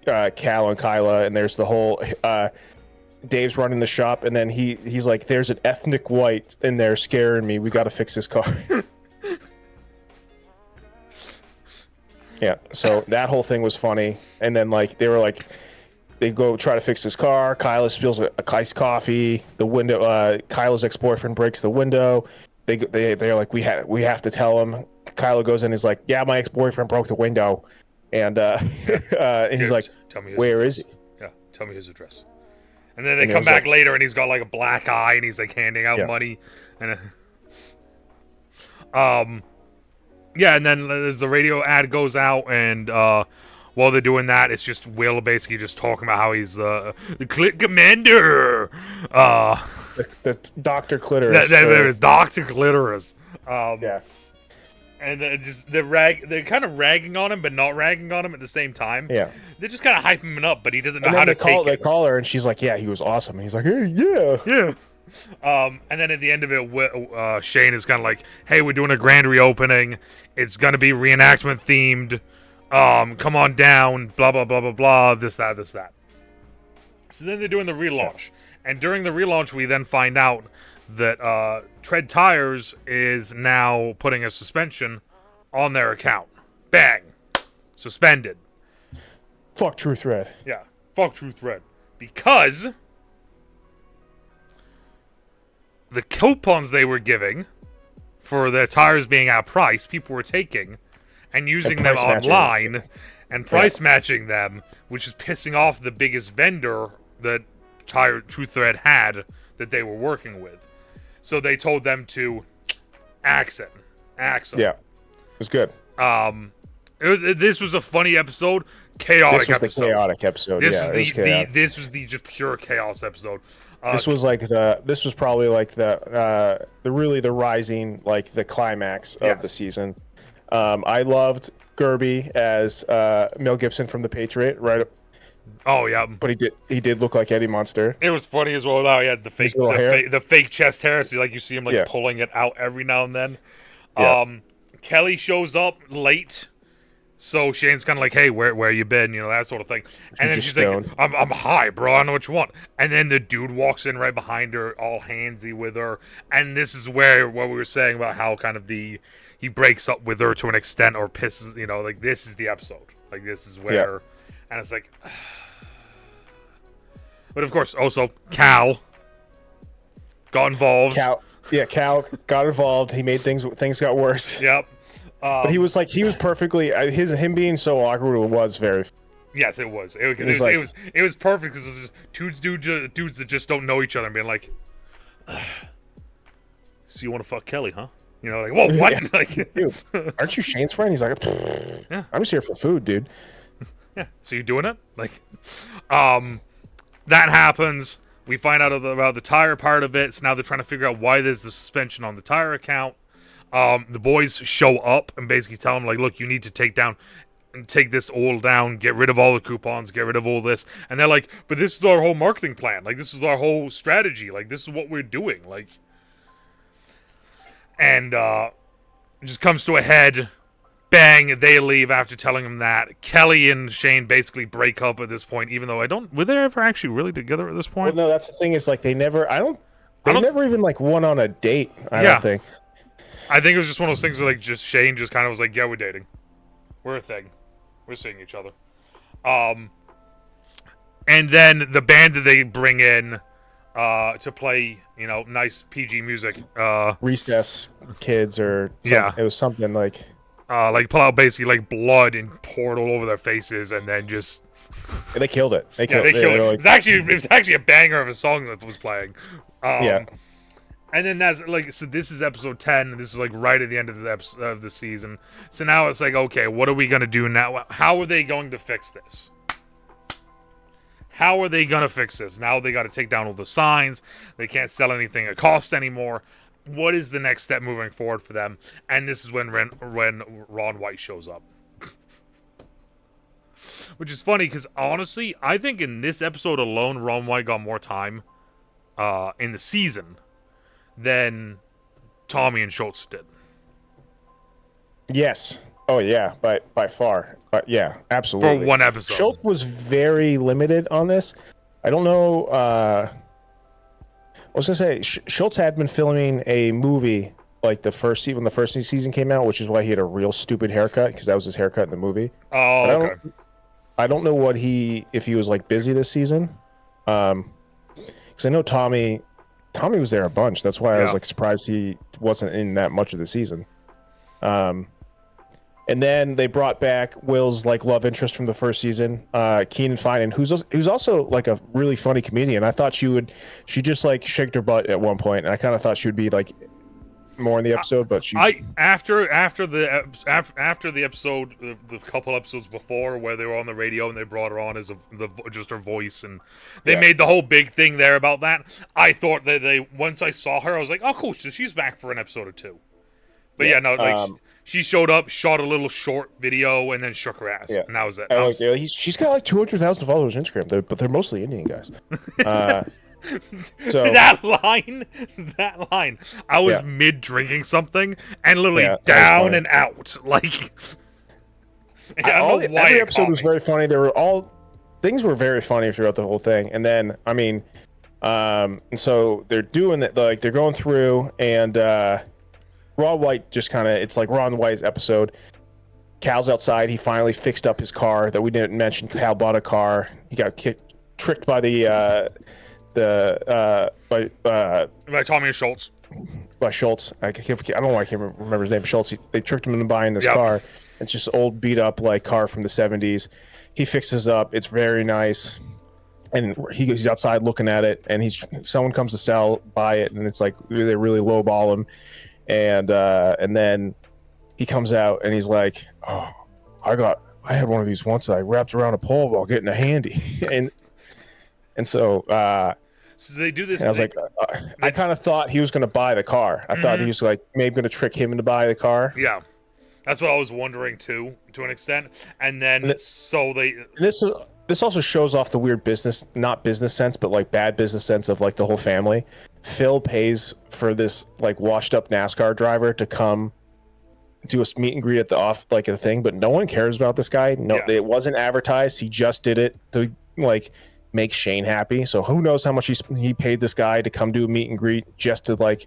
Cal and Kyla, and there's the whole Dave's running the shop, and then he's like, there's an ethnic white in there scaring me, we got to fix his car. Yeah, so that whole thing was funny, and then like they go try to fix his car. Kyla spills a iced coffee. The window, Kyla's ex-boyfriend breaks the window. They're like, we have to tell him. Kyla goes in. He's like, yeah, my ex-boyfriend broke the window, and and he's like, where is he? Yeah, tell me his address. And then they come back later, and he's got like a black eye, and he's like handing out money, and yeah, and then as the radio ad goes out, and while they're doing that, it's just Will basically just talking about how he's the Clit Commander. The Dr. Clitoris. There is Dr. Clitoris. Yeah. And they're kind of ragging on him, but not ragging on him at the same time. Yeah. They're just kind of hyping him up, but he doesn't know how to take it. They call her, and she's like, yeah, he was awesome. And he's like, hey, yeah. Yeah. And then at the end of it, Shane is kind of like, "Hey, we're doing a grand reopening. It's gonna be reenactment themed. Come on down. Blah blah blah blah blah. This that this that." So then they're doing the relaunch, and during the relaunch, we then find out that Tread Tires is now putting a suspension on their account. Bang, suspended. Fuck True Thread. Yeah, fuck True Thread, because the coupons they were giving for their tires being out of price, people were taking and using them online and price matching them, which is pissing off the biggest vendor that True Thread had that they were working with. So they told them to axe them. Yeah, it was good. This was a funny episode, chaotic episode. This was the chaotic episode. This was the just pure chaos episode. This was probably like the rising, like the climax of the season. I loved Gerby as Mel Gibson from The Patriot, right? Oh yeah, but he did look like Eddie Munster. It was funny as well. Now he had the fake chest hair, so like you see him like pulling it out every now and then. Yeah. Kelly shows up late, so Shane's kind of like, "Hey, where you been?" You know, that sort of thing. And then she's stoned. Like, "I'm high, bro. I know what you want." And then the dude walks in right behind her, all handsy with her. And this is where what we were saying about how kind of he breaks up with her to an extent or pisses. You know, like this is the episode. Like this is where, and it's like. But of course, also Cal got involved. Cal got involved. He made things got worse. Yep. But he was perfectly him being so awkward was very. Yes, it was. It was perfect because it was just dudes that just don't know each other and being like, "So you want to fuck Kelly, huh?" You know, like, "Whoa, what?" Yeah. Like, dude, aren't you Shane's friend? He's like, "Yeah, I'm just here for food, dude." Yeah. So you doing it? Like, that happens. We find out about the tire part of it. So now they're trying to figure out why there's the suspension on the tire account. The boys show up and basically tell them, like, look, you need to take this all down, get rid of all the coupons, get rid of all this. And they're like, but this is our whole marketing plan. Like, this is our whole strategy. Like, this is what we're doing. Like, and it just comes to a head. Bang, they leave after telling him that. Kelly and Shane basically break up at this point, even though were they ever actually really together at this point? Well, no, that's the thing is, like, they never even, like, went on a date, I don't think. I think it was just one of those things where, like, just Shane just kind of was like, yeah, we're dating. We're a thing. We're seeing each other. And then the band that they bring in to play, you know, nice PG music. Recess Kids or something. It was something like... pull out basically like blood and pour it all over their faces, and then just they killed it. They killed it. Like... It was actually a banger of a song that was playing. And then that's like, so this is episode 10, and this is like right at the end of the season. So now it's like, okay, what are we gonna do now? How are they going to fix this? How are they gonna fix this? Now they got to take down all the signs. They can't sell anything at cost anymore. What is the next step moving forward for them? And this is when Ron White shows up. Which is funny, because honestly, I think in this episode alone, Ron White got more time in the season than Tommy and Schultz did. Yes. Oh, yeah, by far. Yeah, absolutely. For one episode. Schultz was very limited on this. I don't know... I was gonna say Schultz had been filming a movie like when the first season came out, which is why he had a real stupid haircut, because that was his haircut in the movie. Oh, okay. I don't know if he was like busy this season, because I know Tommy was there a bunch. That's why I was like surprised he wasn't in that much of the season. And then they brought back Will's like love interest from the first season, Keenan Finan, who's also like a really funny comedian. I thought she just like shaked her butt at one point, and I kind of thought she would be like more in the episode, but after the episode, the couple episodes before where they were on the radio and they brought her on as just her voice, and they made the whole big thing there about that. I thought that once I saw her, I was like, oh cool, so she's back for an episode or two. But she showed up, shot a little short video, and then shook her ass. Yeah. And that was it. She's got like 200,000 followers on Instagram, but they're mostly Indian guys. So that line. I was Yeah. mid drinking something and literally Yeah, that was down funny. and out. Like, I don't know why every it episode caught was me. very funny. They were all things were very funny throughout the whole thing. And then, I mean, and so they're doing that, like they're going through, and Ron White just kind of, it's like Ron White's episode. Cal's outside. He finally fixed up his car that we didn't mention. Cal bought a car. He got tricked by By Tommy and Schultz. by Schultz. I don't know why I can't remember his name. Schultz. They tricked him into buying this Yep. car. It's just old beat up like car from the 70s. He fixes up. It's very nice. And he's outside looking at it, and someone comes to buy it, and it's like they really lowball him, and then he comes out and he's like, "Oh, I had one of these once that I wrapped around a pole while getting a handy," and so So they do this. and I was like, I kind of thought he was going to buy the car. I thought he was like maybe going to trick him into buy the car. Yeah, that's what I was wondering too, to an extent. And then so they. This also shows off the weird not business sense, but like bad business sense of like the whole family. Phil pays for this like washed up NASCAR driver to come do a meet and greet at the thing, but no one cares about this guy. No, It wasn't advertised. He just did it to like make Shane happy. So who knows how much he paid this guy to come do a meet and greet just to like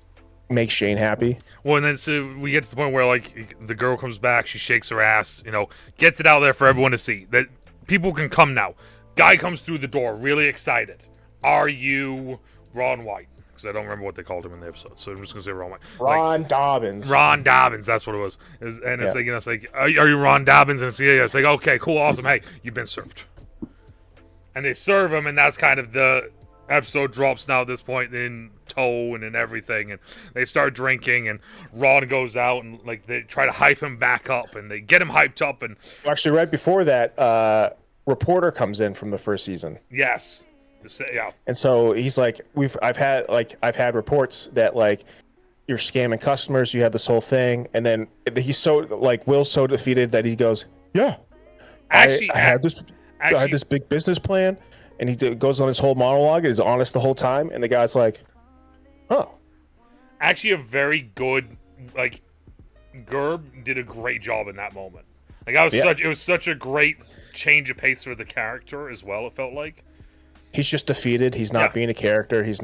make Shane happy. Well, and then so we get to the point where like the girl comes back, she shakes her ass, gets it out there for everyone to see that people can come now. Guy comes through the door, really excited. Are you Ron White? Because I don't remember what they called him in the episode, so I'm just gonna say Ron White. Ron Dobbins. Ron Dobbins, that's what it was. It's like, are you Ron Dobbins? And it's like, okay, cool, awesome. Hey, you've been served. And they serve him, and that's kind of the episode drops now at this point in tone and everything, and they start drinking, and Ron goes out and like they try to hype him back up, and they get him hyped up, and actually right before that, reporter comes in from the first season. Yes. Yeah. And so he's like, I've had reports that like you're scamming customers. You had this whole thing, and then he's so like Will's so defeated that he goes, yeah, I had this big business plan, and he goes on his whole monologue. He's honest the whole time, and the guy's like, oh, actually a very good like Gerb did a great job in that moment. Like it was such a great change of pace for the character as well. It felt like. He's just defeated. He's not being a character. He's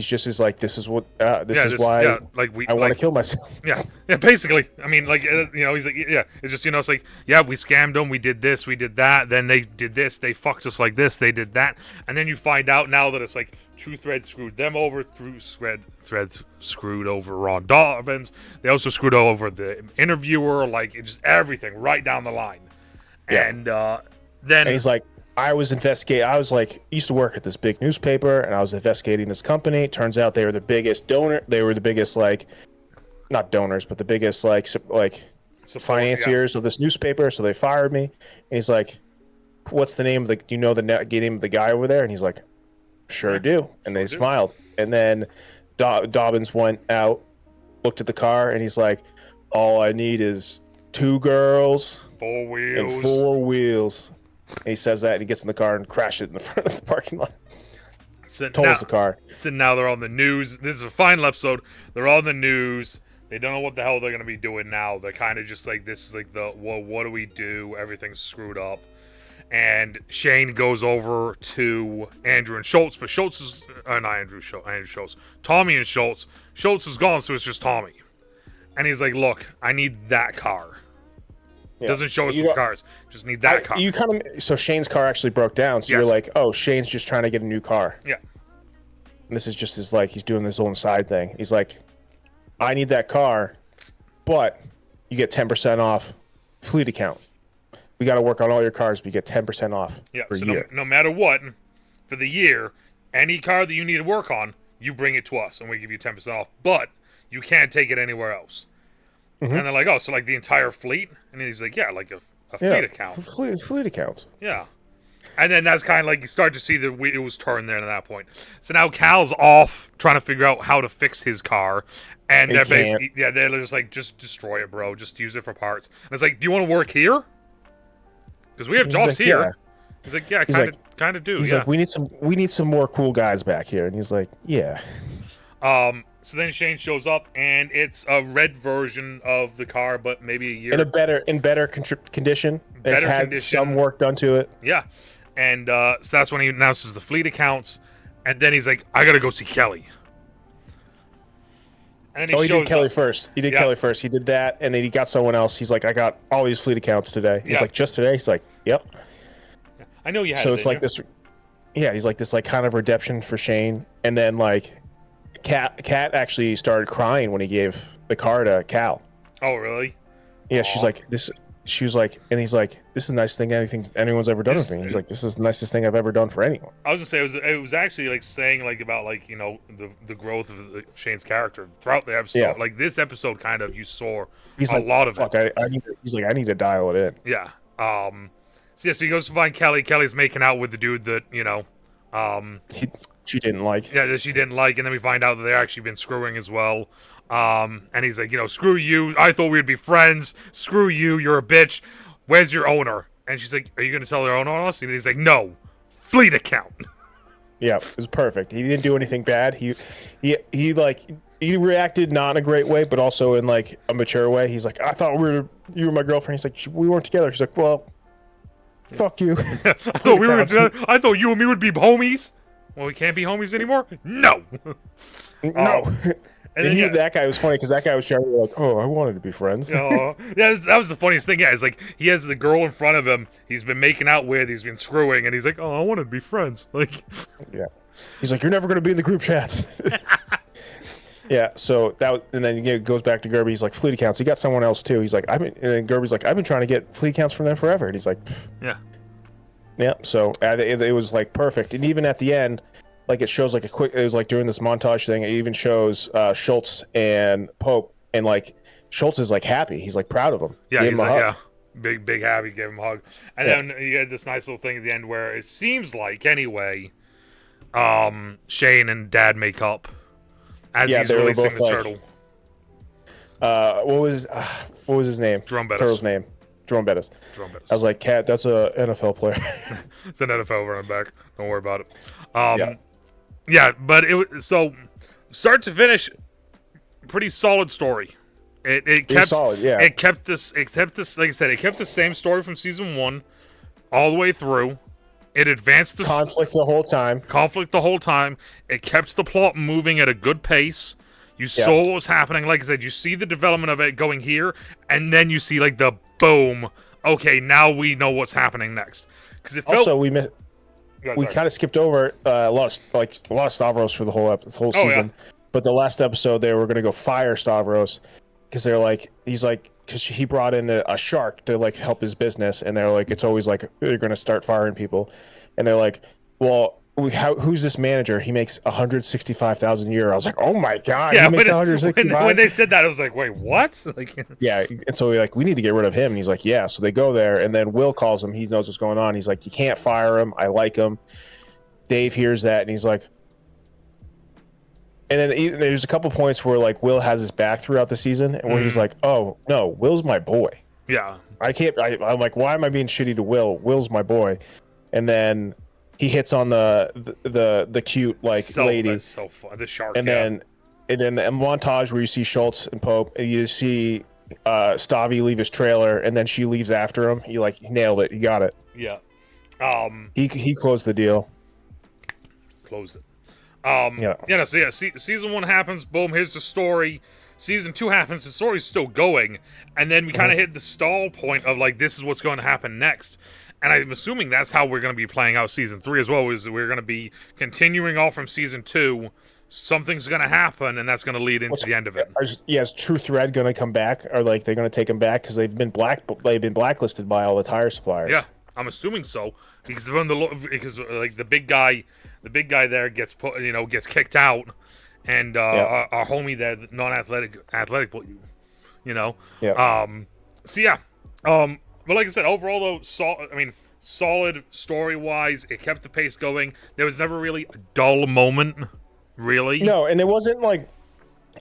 just is like, this is what is why I want to kill myself. Yeah, basically. I mean, like he's like, yeah, it's just it's like, yeah, we scammed them, we did this, we did that, then they did this, they fucked us like this, they did that, and then you find out now that it's like True Thread screwed them over, Thread screwed over Ron Dobbins. They also screwed over the interviewer, like just everything right down the line. Yeah. And then he's like, I was used to work at this big newspaper, and I was investigating this company. Turns out they were the biggest donor. They were the biggest, like, not donors, but the biggest, like financiers of this newspaper. So they fired me. And he's like, what's the name of do you know the name of the guy over there? And he's like, sure do. And they smiled. And then Dobbins went out, looked at the car, and he's like, all I need is 2 girls, 4 wheels, and 4 wheels. And he says that, and he gets in the car and crashes it in the front of the parking lot. Tolls the car. So now they're on the news. This is a final episode. They're on the news. They don't know what the hell they're going to be doing now. They're kind of just like, this is like what do we do? Everything's screwed up. And Shane goes over to Andrew and Schultz, but Schultz is, not Andrew Schultz. Tommy and Schultz. Schultz is gone, so it's just Tommy. And he's like, look, I need that car. Yeah. Doesn't show us the cars. Just need that car. So Shane's car actually broke down. So you're like, oh, Shane's just trying to get a new car. Yeah. And this is just he's doing his own side thing. He's like, I need that car, but you get 10% off fleet account. We got to work on all your cars, but you get 10% off for a year. No matter what, for the year, any car that you need to work on, you bring it to us, and we give you 10% off. But you can't take it anywhere else. Mm-hmm. And they're like, oh, so like the entire fleet? And he's like, yeah, like a fleet account. Fleet accounts. Yeah. And then that's kind of like you start to see the wheels turn there at that point. So now Cal's off trying to figure out how to fix his car. And they're basically, they're just like, just destroy it, bro. Just use it for parts. And it's like, do you want to work here? Because we have jobs here. He's like, yeah, He's kind of do. he's Yeah. like, we need some more cool guys back here, and he's like, yeah. So then Shane shows up, and it's a red version of the car, but maybe a year In better condition. It's had some work done to it. Yeah, and so that's when he announces the fleet accounts, and then he's like, I gotta go see Kelly. And then He did Kelly up. first. He did Kelly first. He did that, and then he got someone else. He's like, I got all these fleet accounts today. He's like, just today? He's like, yep. I know you had. So it's like this. Yeah, he's like this, like kind of redemption for Shane, and then like, Kat actually started crying when he gave the car to Cal. Oh, really? Yeah, she's like this. She was like, and he's like, this is the nicest thing anyone's ever done with me. He's like, this is the nicest thing I've ever done for anyone. I was gonna say it was actually like saying like about like the growth of Shane's character throughout the episode. Yeah. Like this episode, kind of you saw He's a like, lot of fuck, it. He's like, I need to dial it in. Yeah. So he goes to find Kelly. Kelly's making out with the dude that She didn't like. Yeah, that she didn't like, and then we find out that they've actually been screwing as well. And he's like, screw you. I thought we'd be friends. Screw you. You're a bitch. Where's your owner? And she's like, are you going to tell their owner on us? And he's like, no. Fleet account. Yeah, it was perfect. He didn't do anything bad. He reacted not in a great way, but also in like a mature way. He's like, I thought you were my girlfriend. He's like, we weren't together. She's like, well, fuck you. I thought you and me would be homies. Well, we can't be homies anymore? No. No. And then that guy was funny because that guy was trying to be like, oh, I wanted to be friends. Yeah, that was the funniest thing. Yeah, it's like he has the girl in front of him. He's been making out with. He's been screwing, and he's like, oh, I wanted to be friends. Like, yeah. He's like, you're never going to be in the group chats. Yeah. So and then it goes back to Gerby. He's like, fleet accounts. He got someone else too. He's like, and then Gerby's like, I've been trying to get fleet accounts from them forever. And he's like, yeah. Yeah. So it was like perfect. And even at the end, like it shows like it was like during this montage thing, it even shows Schultz and Pope, and like Schultz is like happy. He's like proud of him. Yeah, he's like, yeah, big happy, give him a hug. And then you had this nice little thing at the end where it seems like anyway, Shane and Dad make up as he's releasing the turtle. What was his name? Jerome Bettis. Turtle's name. Jerome Bettis. I was like, Cat, that's a NFL player. It's an NFL running back. Don't worry about it. Yeah, but so start to finish, pretty solid story. It kept solid, yeah. It kept this. Like I said, it kept the same story from season 1 all the way through. It advanced the conflict the whole time. It kept the plot moving at a good pace. You saw what was happening. Like I said, you see the development of it going here, and then you see like the boom. Okay, now we know what's happening next. Because it felt also we missed. We kind of skipped over a lot of Stavros for the whole season, but the last episode they were going to go fire Stavros because because he brought in a shark to like help his business, and they're like, it's always like they're going to start firing people, and they're like, well, who's this manager? He makes $165,000 a year. I was like, oh my god, yeah, he makes $165,000. When they said that, I was like, wait, what? Like, yeah, and so we need to get rid of him. And he's like, yeah. So they go there, and then Will calls him. He knows what's going on. He's like, you can't fire him. I like him. Dave hears that, and he's like, and then there's a couple points where like Will has his back throughout the season, and where he's like, oh no, Will's my boy. Yeah, I'm like, why am I being shitty to Will? Will's my boy, and then he hits on the cute like lady. That's so fun. The shark. And then the montage where you see Schultz and Pope, and you see Stavi leave his trailer, and then she leaves after him. He nailed it. He got it. Yeah. He closed the deal. Closed it. Season 1 happens. Boom. Here's the story. Season 2 happens. The story's still going, and then we kind of hit the stall point of like, this is what's going to happen next. And I'm assuming that's how we're going to be playing out season 3 as well. Is we're going to be continuing off from season 2. Something's going to happen, and that's going to lead into the end of it. Is True Thread going to come back, or like they're going to take him back because they've been blacklisted by all the tire suppliers? Yeah, I'm assuming so because the big guy there gets gets kicked out, and our homie there, non-athletic, But like I said, overall though, solid story-wise. It kept the pace going. There was never really a dull moment, really. No, and it wasn't like,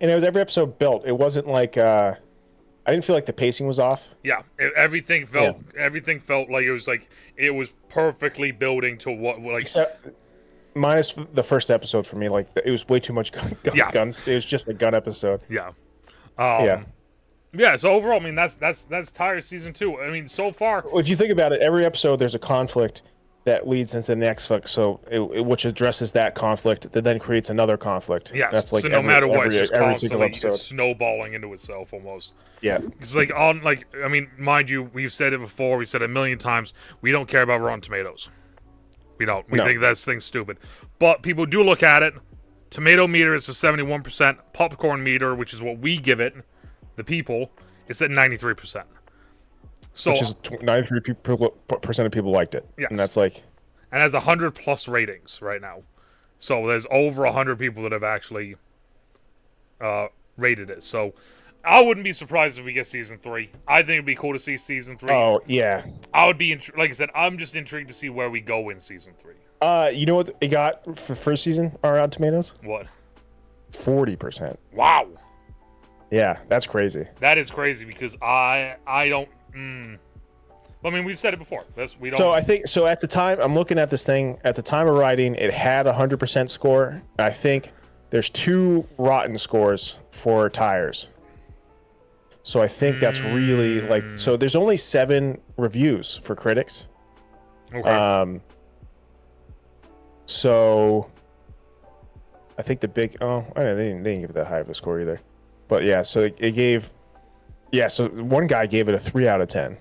and it was every episode built. It wasn't like, I didn't feel like the pacing was off. Yeah, everything felt like it was perfectly building to what like. Except minus the first episode for me. Like it was way too much guns. It was just a gun episode. Yeah. Yeah. Yeah. So overall, I mean, that's Tire season 2. I mean, so far, If you think about it, every episode there's a conflict that leads into the next fuck. So which addresses that conflict that then creates another conflict. yes. That's like so no matter what, it's just every single constantly episode. it's snowballing into itself almost. Yeah. It's like I mean, mind you, we've said it before. We've said it a million times. We don't care about Rotten Tomatoes. We don't. We think that thing's stupid. But people do look at it. Tomato meter is a 71%. Popcorn meter, which is what we give it, the people, it's at 93%. So, which is 93% of people liked it. Yes. And that's like... And has 100+ ratings right now. So there's over 100 people that have actually rated it. So I wouldn't be surprised if we get season 3. I think it'd be cool to see season 3. Oh, yeah. I would be, like I said, I'm just intrigued to see where we go in season 3. You know what it got for first season on Rotten Tomatoes? What? 40%. Wow. Yeah, that's crazy. That is crazy because I don't. I mean, we've said it before. We don't. So I think at the time I'm looking at this thing. At the time of writing, it had a 100% score. I think there's 2 rotten scores for Tires. So I think that's really like. So there's only 7 reviews for critics. Okay. So I think the big. Oh, I don't know, they didn't give it that high of a score either. But yeah, so it gave. Yeah, so one guy gave it a 3 out of 10.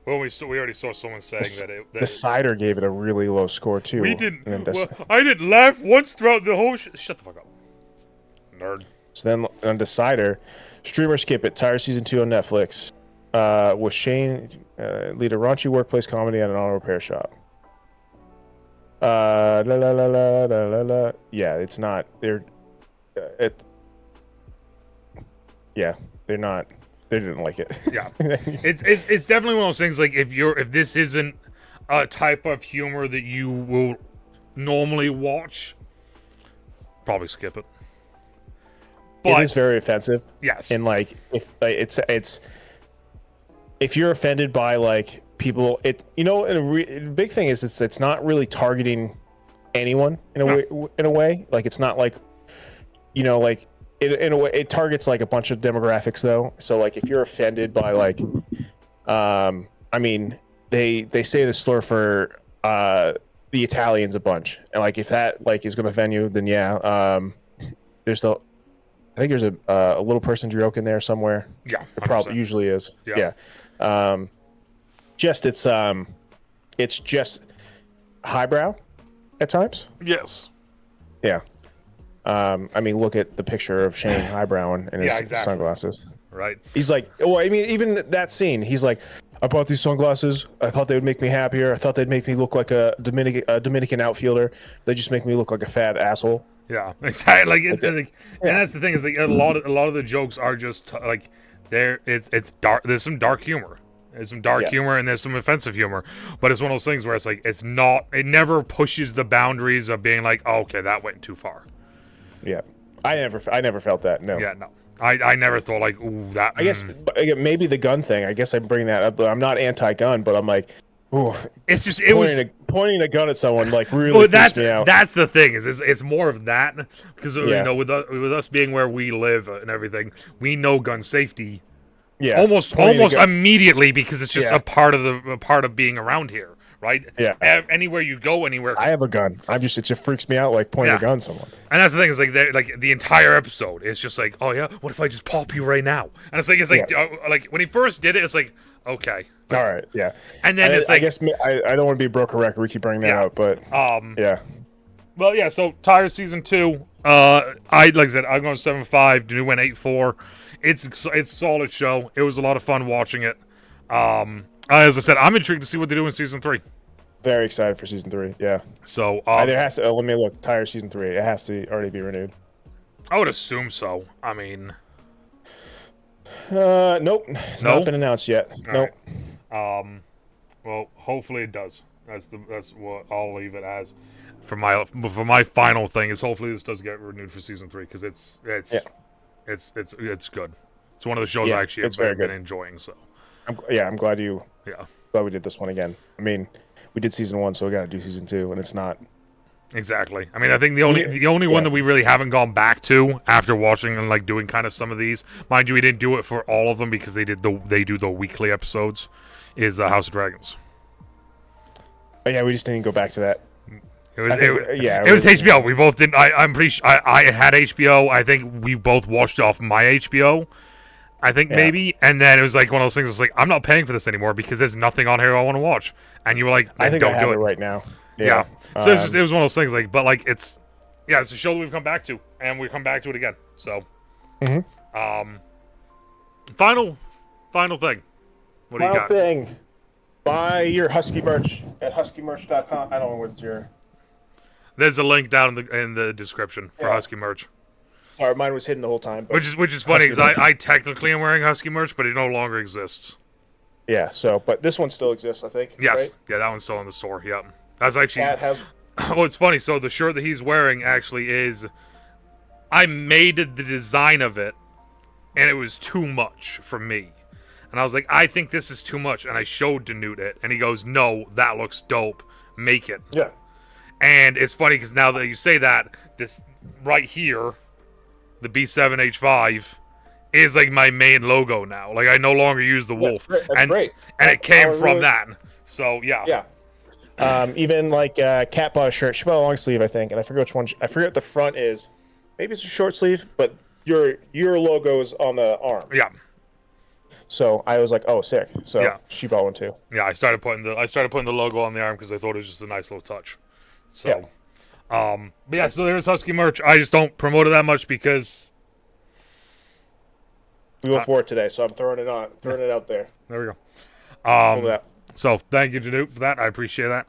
Well, we already saw someone saying that the Cider gave it a really low score too. We didn't. Well, I didn't laugh once throughout the whole. Shut the fuck up, nerd. So then on the Cider, streamer skip it. Tire season 2 on Netflix. With Shane lead a raunchy workplace comedy at an auto repair shop. La la la la la la la. Yeah, it's not. Yeah, they're not. They didn't like it. Yeah, it's definitely one of those things. Like if this isn't a type of humor that you will normally watch, probably skip it. But, it is very offensive. Yes, and like if you're offended by like people, the big thing is it's not really targeting anyone in a way. Like it's not like like. In a way, it targets like a bunch of demographics though. So like if you're offended by like, I mean, they say the store for the Italians a bunch, and like if that like is going to offend you, then yeah. I think there's a little person joke in there somewhere. Yeah, 100%. It probably usually is. Yeah. It's just highbrow at times. Yes. Yeah. I mean, look at the picture of Shane highbrow in his sunglasses. Right. He's like, oh, I mean, even that scene, he's like, I bought these sunglasses. I thought they would make me happier. I thought they'd make me look like a Dominican outfielder. They just make me look like a fat asshole. Yeah, exactly. And that's the thing is like a lot of the jokes are just like it's dark. There's some dark humor. There's some dark humor and there's some offensive humor, but it's one of those things where it's like it never pushes the boundaries of being like, oh, okay, that went too far. Yeah, I never felt that. No. Yeah, no. I never thought like, ooh, that. I guess maybe the gun thing. I guess I'm bringing that up. But I'm not anti-gun, but I'm like, ooh. It's just pointing a gun at someone like really freaks me out. That's the thing is it's more of that because with us being where we live and everything, we know gun safety. Yeah, almost immediately because it's just a part of being around here. Right? Yeah. Anywhere you go, anywhere. I have a gun. It just freaks me out, like pointing a gun at someone. And that's the thing is like the entire episode is just like, oh yeah, what if I just pop you right now? And it's like when he first did it, it's like, okay, all right, yeah. And then it's like, I guess I don't want to be a broken record. We keep bringing that up, but yeah. Well, yeah. So Tire season 2. Like I said, I'm going 7.5. DeNutte went 8.4. It's a solid show. It was a lot of fun watching it. As I said, I'm intrigued to see what they do in season 3. Very excited for season 3. Yeah. So there has to. Let me look. Tire season 3. It has to already be renewed. I would assume so. I mean, nope. It's not been announced yet. Nope. Right. Well, hopefully it does. That's what I'll leave it as. For my final thing is hopefully this does get renewed for season 3 because it's good. It's one of the shows I actually it's have very been good. enjoying. So I'm glad yeah, we did this one again. I mean, we did season 1, so we got to do season 2, and it's not. exactly. I mean, I think the only one that we really haven't gone back to after watching and like doing kind of some of these, mind you, we didn't do it for all of them because they do the weekly episodes, is House of Dragons. Oh, yeah, we just didn't go back to that. It was was HBO. We both didn't. I'm pretty sure I had HBO. I think we both watched off my HBO. I think maybe, and then it was like one of those things. It's like I'm not paying for this anymore because there's nothing on here I want to watch. And you were like, I think don't I have do it it right now. Yeah. So it was one of those things. Like, but like it's a show that we've come back to, and we come back to it again. So, final thing. What do you got? Final thing. Buy your Husky merch at huskymerch.com. I don't know what's your. There's a link down in the description for Husky merch. Sorry, mine was hidden the whole time. Which is funny because I technically am wearing Husky merch, but it no longer exists. Yeah. So, but this one still exists, I think. Yes. Right? Yeah, that one's still in the store. Yep. That's actually. Cat has. Oh, it's funny. So the shirt that he's wearing actually is. I made the design of it, and it was too much for me. And I was like, I think this is too much. And I showed DeNutte it, and he goes, "No, that looks dope. Make it." Yeah. And it's funny because now that you say that, this right here, the B7H5, is like my main logo now. Like I no longer use the wolf. That's great. And it came from that. So yeah. Yeah. Even like Kat bought a shirt. She bought a long sleeve, I think, and I forget which one. I forget what the front is. Maybe it's a short sleeve, but your logo is on the arm. Yeah. So I was like, oh, sick. So Yeah. she bought one too. Yeah, I started putting the logo on the arm because I thought it was just a nice little touch. So, but yeah, so there's Husky merch. I just don't promote it that much because we both wore it today, so I'm throwing it out there. there we go. So thank you, DeNutte, for that. I appreciate that.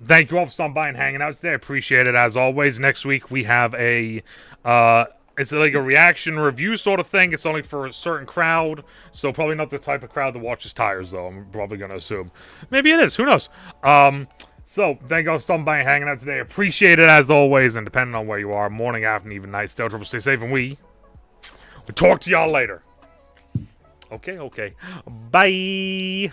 Thank you all for stopping by and hanging out today. I appreciate it as always. Next week we have it's like a reaction review sort of thing. It's only for a certain crowd, so probably not the type of crowd that watches tires, though. I'm probably gonna assume. Maybe it is. Who knows? So thank you all for stopping by and hanging out today. Appreciate it as always, and depending on where you are, morning, afternoon, even night, stay trouble, stay safe, and we'll talk to y'all later. Okay. Bye.